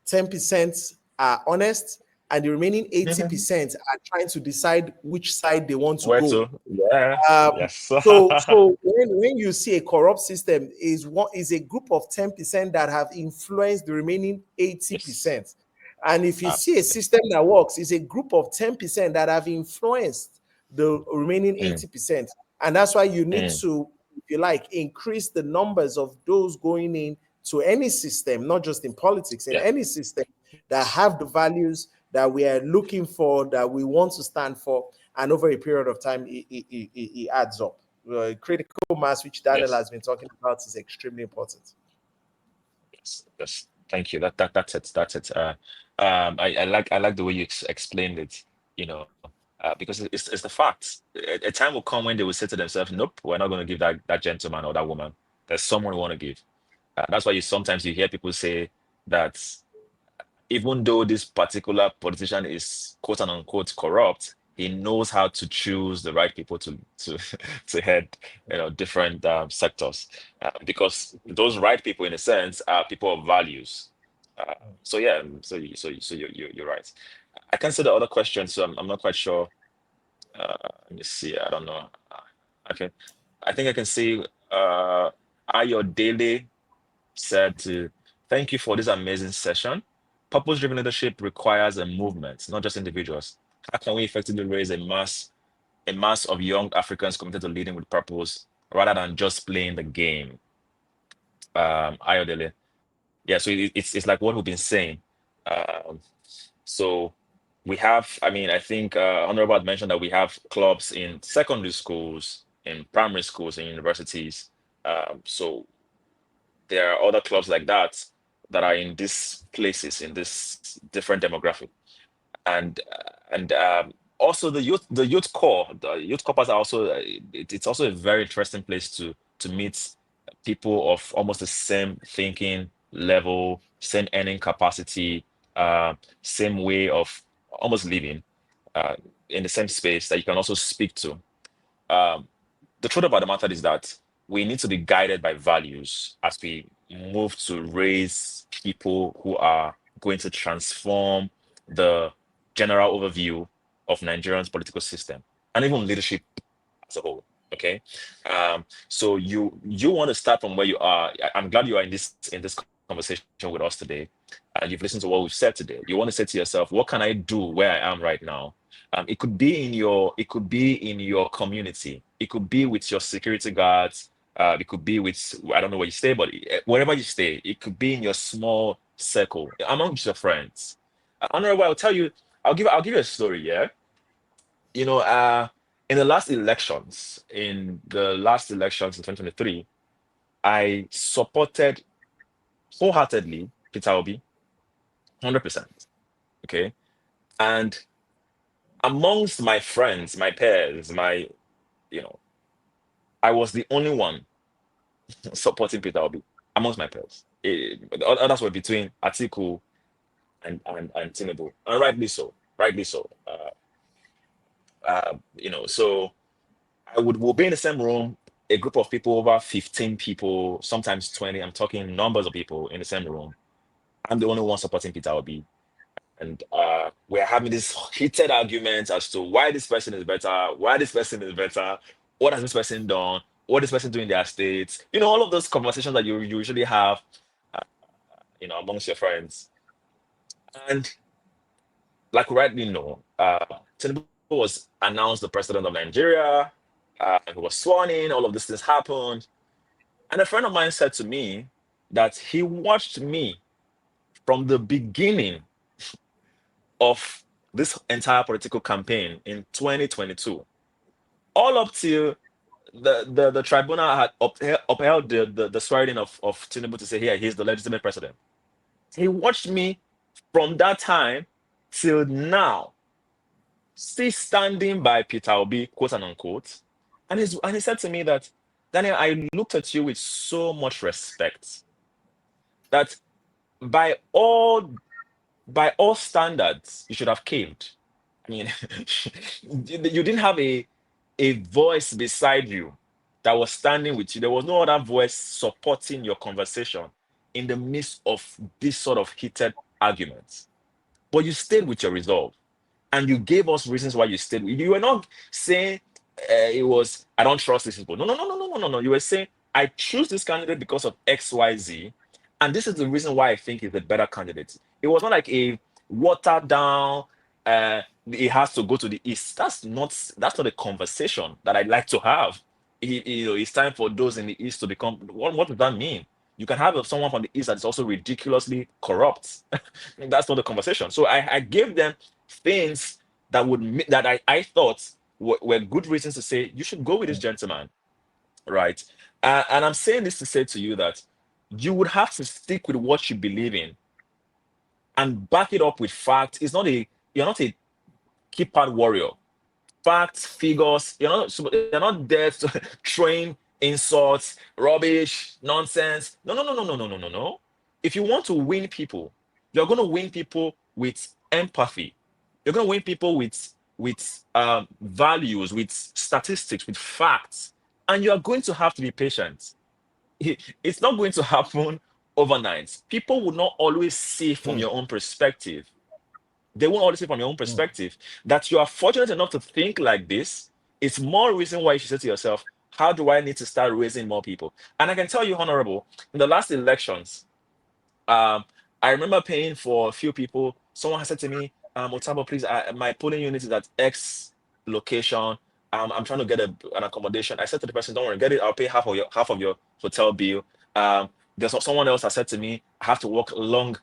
10% are honest, and the remaining Mhm. 80% are trying to decide which side they want to Where go. to? Yeah. Um, Yes. so when you see a corrupt system, is a group of 10% that have influenced the remaining Yes. 80%. And if you see a Absolutely. system that works, it's a group of 10% that have influenced the remaining Mm, 80%. And that's why you need mm. to, if you like, increase the numbers of those going in to any system, not just in politics, in Yeah. any system that have the values that we are looking for, that we want to stand for, and over a period of time, it adds up. Critical mass, which Daniel Yes. has been talking about, is extremely important. Yes. Yes. Thank you. That's it. That's it. I like the way you explained it. Because it's the facts. A time will come when they will say to themselves, "Nope, we're not going to give that gentleman or that woman. There's someone we want to give." That's why you hear people say that even though this particular politician is quote and unquote corrupt, he knows how to choose the right people to to head different sectors, because those right people, in a sense, are people of values. Uh, so yeah, you're right. I can see the other question, so I'm not quite sure. Let me see. I don't know. Okay, I think I can see. Are your daily said to thank you for this amazing session. Purpose-driven leadership requires a movement, not just individuals. How can we effectively raise a mass of young Africans committed to leading with purpose rather than just playing the game? Ayodele. Yeah, so it's like what we've been saying. Um, so we have, I mean, I think Honorable had mentioned that we have clubs in secondary schools, in primary schools, and universities. So there are other clubs like that are in these places, in this different demographic, and also the youth corpus are also it's also a very interesting place to meet people of almost the same thinking level, same earning capacity, same way of almost living, uh, in the same space that you can also speak to. um, the truth about the matter is that we need to be guided by values as we move to raise people who are going to transform the general overview of Nigerian's political system and even leadership as a whole. Okay, so you want to start from where you are. I'm glad you are in this conversation conversation with us today, and you've listened to what we've said today, you want to say to yourself, what can I do where I am right now? It could be it could be in your community. It could be with your security guards. It could be with, I don't know where you stay, but wherever you stay, it could be in your small circle amongst your friends. Honorable, I'll give you a story. Yeah, you know, in the last elections in 2023, I supported wholeheartedly Peter Obi, 100%. Okay, and amongst my friends, my peers, you know, I was the only one supporting Peter Obi amongst my peers. The others were between Atiku and Tinubu, and rightly so. Rightly so. So we'll be in the same room, a group of people, over 15 people, sometimes 20. I'm talking numbers of people in the same room. I'm the only one supporting Peter Obi. And we're having this heated argument as to why this person is better, what has this person done, what this person doing in their states. All of those conversations that you usually have, uh, amongst your friends. And like we rightly know, Tinubu was announced the president of Nigeria. He was sworn in. All of these things happened, and a friend of mine said to me that he watched me from the beginning of this entire political campaign in 2022, all up till the tribunal had upheld the swearing of Tinubu to say, yeah, he's the legitimate president. He watched me from that time till now, still standing by Peter Obi, quote and unquote. And he said to me that, Daniel, I looked at you with so much respect that by all standards, you should have caved. I mean, you didn't have a voice beside you that was standing with you. There was no other voice supporting your conversation in the midst of this sort of heated arguments. But you stayed with your resolve, and you gave us reasons why you stayed. You were not saying it was, I don't trust these people. No, no, no, no, no, no, no, no. You were saying, I choose this candidate because of X, Y, Z, and this is the reason why I think he's a better candidate. It was not like a watered down. It has to go to the east. That's not a conversation that I'd like to have. It's time for those in the east to become. What does that mean? You can have someone from the east that is also ridiculously corrupt. That's not the conversation. So I gave them things that I thought were good reasons to say you should go with this gentleman, right? And I'm saying this to say to you that you would have to stick with what you believe in and back it up with facts. You're not a keypad warrior. Facts, figures. You're not there to train insults, rubbish, nonsense. No, no, no, no, no, no, no, no, no. If you want to win people, you're going to win people with empathy. You're going to win people with values, with statistics, with facts, and you are going to have to be patient. It's not going to happen overnight. People will not always see from your own perspective. They won't always see from your own perspective. That you are fortunate enough to think like this, it's more reason why you should say to yourself, how do I need to start raising more people? And I can tell you, Honorable, in the last elections, I remember paying for a few people. Someone has said to me, Otabor, please, my polling unit is at X location. I'm trying to get an accommodation. I said to the person, don't worry, get it. I'll pay half of your hotel bill. There's someone else that said to me, I have to walk long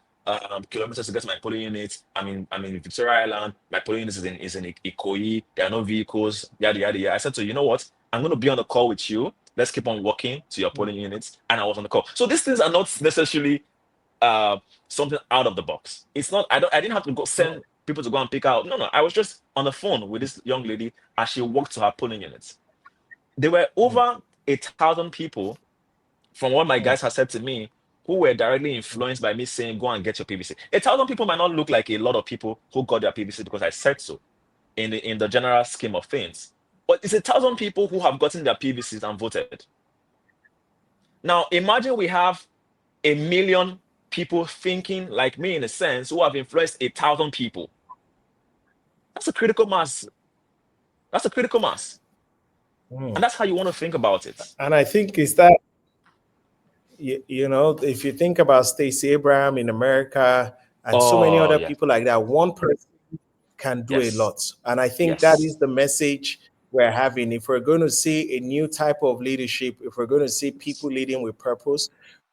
kilometers to get to my polling unit. I'm in Victoria Island. My polling unit is in Ikoyi. There are no vehicles. Yada yada yada. I said to you know what? I'm going to be on the call with you. Let's keep on walking to your polling units. And I was on the call. So these things are not necessarily something out of the box. It's not. I didn't have to go send people to go and pick out. No, no. I was just on the phone with this young lady as she walked to her polling units. There were over 1,000 people, from what my guys have said to me, who were directly influenced by me saying, "Go and get your PVC." 1,000 people might not look like a lot of people who got their PVC because I said so, in the general scheme of things. But it's 1,000 people who have gotten their PVCs and voted. Now imagine we have 1,000,000 people thinking like me in a sense who have influenced 1,000 people. That's a critical mass. That's a critical mass. And that's how you want to think about it. And I think is that You know, if you think about Stacey Abraham in America and so many Oh other yeah. people like that, one person can do a Yes. lot. And I think that is Yes. the message we're having. If we're going to see a new type of leadership, if we're going to see people leading with purpose,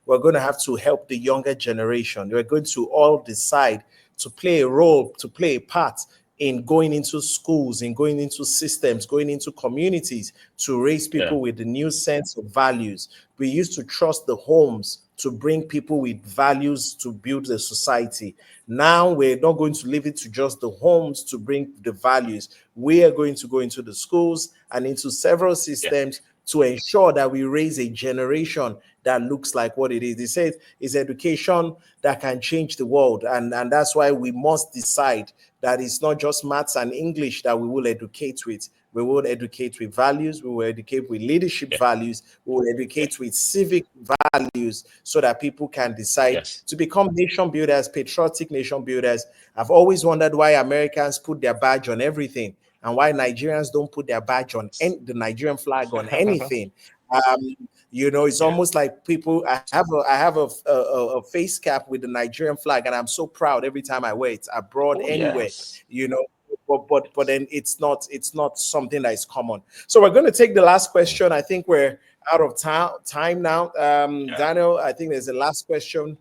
we're going to have to help the younger generation. We're going to all decide to play a role, to play a part in going into schools, in going into systems, going into communities to raise Yeah. people with the new sense of values. We used to trust the homes to bring people with values to build the society. Now we're not going to leave it to just the homes to bring the values. We are going to go into the schools and into several Yeah. systems to ensure that we raise a generation that looks like what it is. They said it's education that can change the world. And that's why we must decide that it's not just maths and English that we will educate with. We will educate with values, we will educate with leadership Yeah. values, we will Yeah. educate with civic values so that people can decide Yes. to become nation builders, patriotic nation builders. I've always wondered why Americans put their badge on everything and why Nigerians don't put their badge on the Nigerian flag on anything. Um, you know, it's Yeah. almost like people. I have a face cap with the Nigerian flag, and I'm so proud every time I wear it abroad, Oh anywhere. yes. You know, but then it's not something that is common. So we're going to take the last Mm. question. I think we're out of time now. Yeah. Daniel, I think there's a last question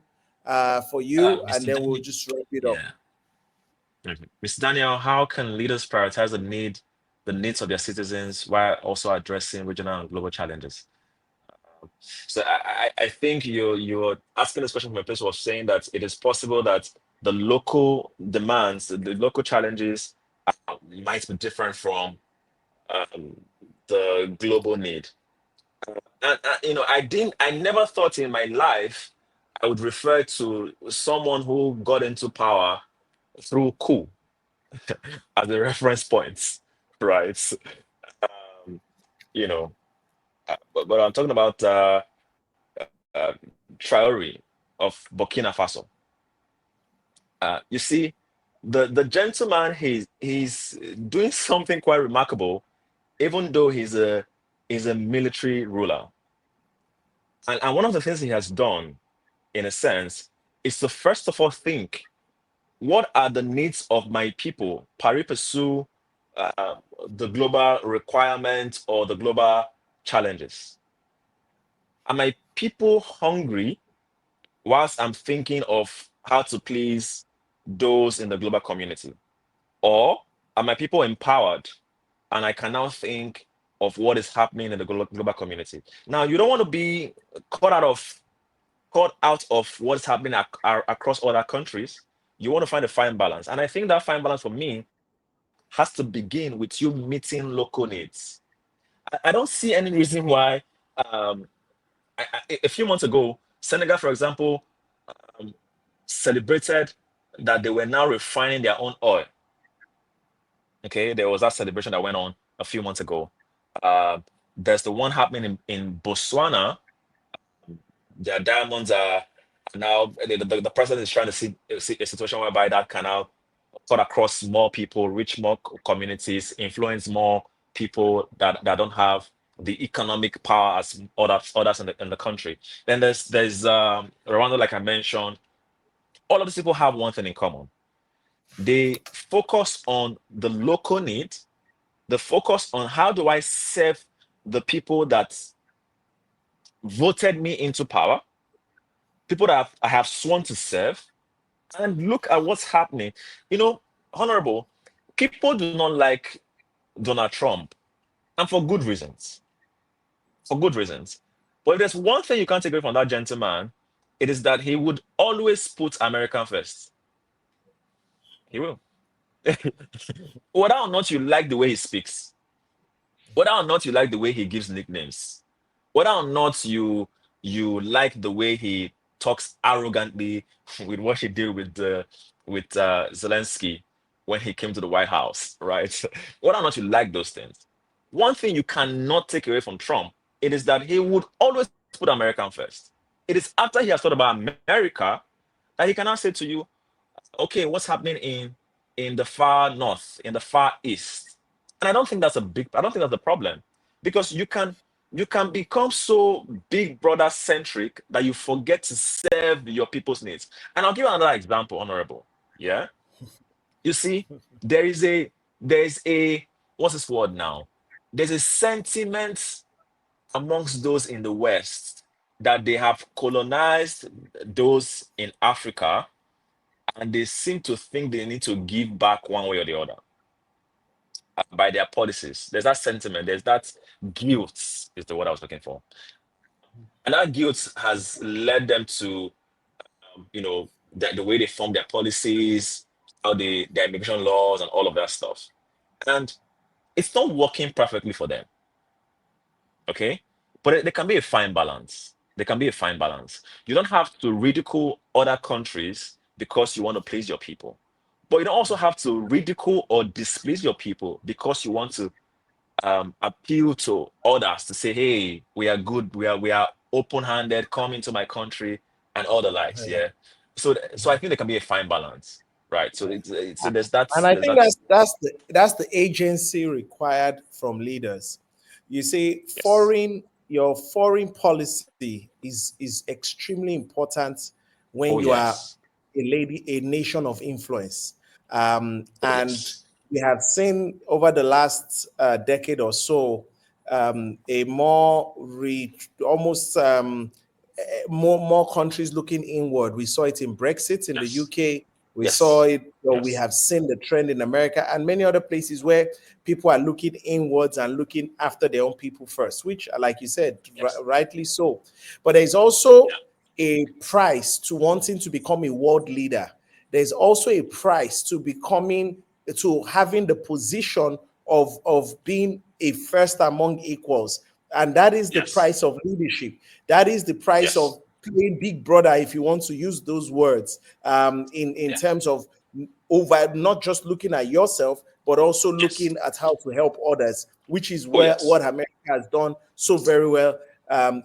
for you, and Mr. then we'll Daniel. just wrap it up. Yeah. Mhm. Mr. Daniel, how can leaders prioritize the needs of their citizens while also addressing regional and global challenges? So I think you're asking this question from a place of saying that it is possible that the local demands, the local challenges might be different from um, the global need. I never thought in my life I would refer to someone who got into power through coup as a reference point, right? Um, you know, but I'm talking about uh, Traore of Burkina Faso. You see, the gentleman he's doing something quite remarkable, even though he's a military ruler. And one of the things he has done, in a sense, is to first of all think, what are the needs of my people, pari pursue uh, the global requirements or the global challenges? Are my people hungry whilst I'm thinking of how to please those in the global community? Or are my people empowered and I can now think of what is happening in the global community? Now, you don't want to be caught out of what's happening across other countries. You want to find a fine balance. And I think that fine balance for me has to begin with you meeting local needs. I don't see any reason why. Um, a few months ago, Senegal, for example, um, celebrated that they were now refining their own oil. Okay, there was that celebration that went on a few months ago. Uh, there's the one happening in Botswana. Their diamonds are now the president is trying to see a situation whereby that can now cut across more people, reach more communities, influence more people that don't have the economic power as others in the country. Then there's Rwanda, like I mentioned. All of these people have one thing in common. They focus on the local need. They focus on how do I serve the people that voted me into power, people that I have sworn to serve, and look at what's happening. You know, Honorable, people do not like Donald Trump, and for good reasons. For good reasons. But if there's one thing you can't take away from that gentleman, it is that he would always put America first. He will. Whether or not you like the way he speaks, whether or not you like the way he gives nicknames, whether or not you like the way he talks arrogantly with what he did with Zelensky when he came to the White House, right? Whether or not you like those things, one thing you cannot take away from Trump, it is that he would always put American first. It is after he has thought about America that he can now say to you, okay, what's happening in the far north, in the far east? And I don't think that's a problem because you can. you can become so big brother centric that you forget to serve your people's needs. And I'll give you another example, Honorable. Yeah. You see, there is a what's this word now? There's a sentiment amongst those in the West that they have colonized those in Africa, and they seem to think they need to give back one way or the other by their policies. There's that sentiment, there's that guilt, is the word I was looking for. And that guilt has led them to, the way they form their policies, how their immigration laws, and all of that stuff. And it's not working perfectly for them. Okay, but there can be a fine balance. There can be a fine balance. You don't have to ridicule other countries because you want to please your people, but you don't also have to ridicule or displease your people because you want to appeal to others to say, "Hey, we are good. We are open-handed. Come into my country," and all the likes. Yeah. So I think there can be a fine balance, right? So there's that. And I There's think that. that's the agency required from leaders. You see, Yes. your foreign policy is extremely important when Oh you are yes. a nation of influence. Oh And yes. we have seen over the last decade or so a more almost more countries looking inward. We saw it in Brexit in the Yes. UK. We saw Yes. it, or we Yes. have seen the trend in America and many other places where people are looking inwards and looking after their own people first, which, like you said, Yes. rightly so. But there's also Yeah. a price to wanting to become a world leader. There's also a price to having the position of being a first among equals. And that is the Yes. price of leadership. That is the price Yes. of playing big brother, if you want to use those words, in Yeah. terms of over not just looking at yourself, but also Yes. looking at how to help others, which is Oh where yes. what America has done so very well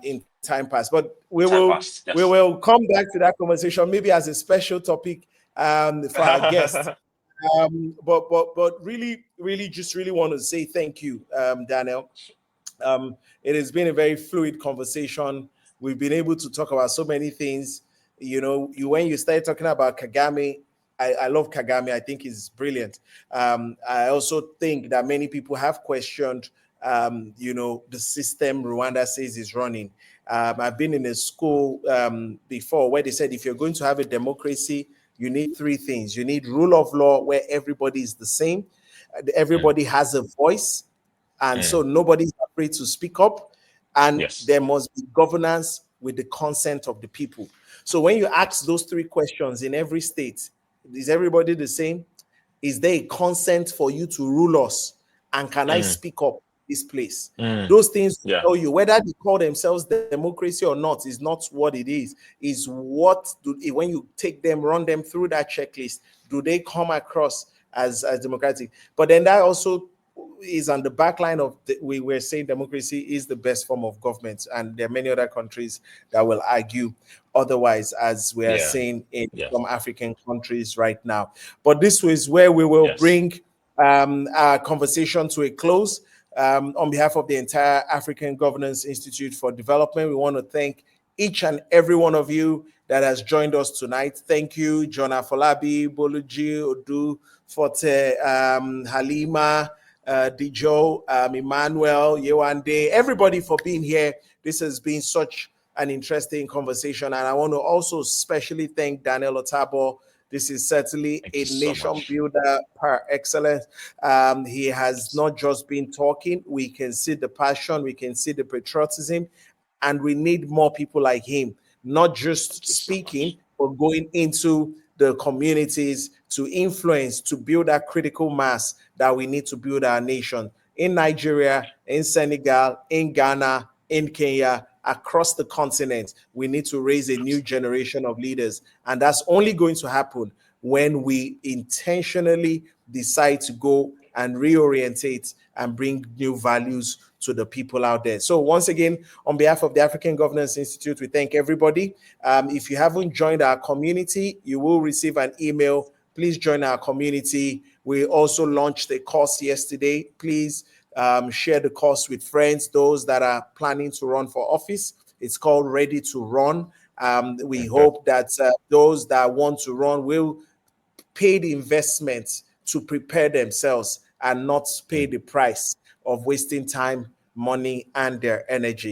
in time past. But we Time will passed. we Yes. will come back to that conversation maybe as a special topic for our guests. But really just really want to say thank you, Daniel. It has been a very fluid conversation. We've been able to talk about so many things. When you started talking about Kagame, I love Kagame. I think he's brilliant. I also think that many people have questioned, the system Rwanda says is running. I've been in a school before where they said if you're going to have a democracy, you need three things. You need rule of law where everybody is the same, Mm, everybody has a voice, and so mm. nobody's afraid to speak up, and Yes. there must be governance with the consent of the people. So when you ask Yes. those three questions in every state, is everybody the same? Is there a consent for you to rule us? And can I Mm, speak up this place? mm. Those things Yeah. tell you whether they call themselves democracy or not is not what it is what do when you take them, run them through that checklist, do they come across as democratic? But then that also is on the back line of we were saying democracy is the best form of government, and there are many other countries that will argue otherwise, as we are Yeah. saying in Yes. some African countries right now. But this was where we will Yes. bring our conversation to a close. On behalf of the entire African Governance Institute for Development, we want to thank each and every one of you that has joined us tonight. Thank you, John Afolabi, Boluji, Odu, Forte, Halima, Dijo, Emmanuel, Yewande, everybody for being here. This has been such an interesting conversation. And I want to also especially thank Daniel Otabor. This is certainly Thank a you so nation much. builder par excellence. He has Yes. not just been talking, we can see the passion, we can see the patriotism, and we need more people like him, not just Thank you so speaking, much. but going into the communities to influence, to build that critical mass that we need to build our nation in Nigeria, in Senegal, in Ghana, in Kenya, across the continent. We need to raise a new Absolutely. generation of leaders. And that's only going to happen when we intentionally decide to go and reorientate and bring new values to the people out there. So, once again, on behalf of the African Governance Institute, we thank everybody. If you haven't joined our community, you will receive an email. Please join our community. We also launched a course yesterday. Please share the cost with friends, those that are planning to run for office. It's called Ready to Run. We hope that those that want to run will pay the investment to prepare themselves and not pay the price of wasting time, money, and their energy.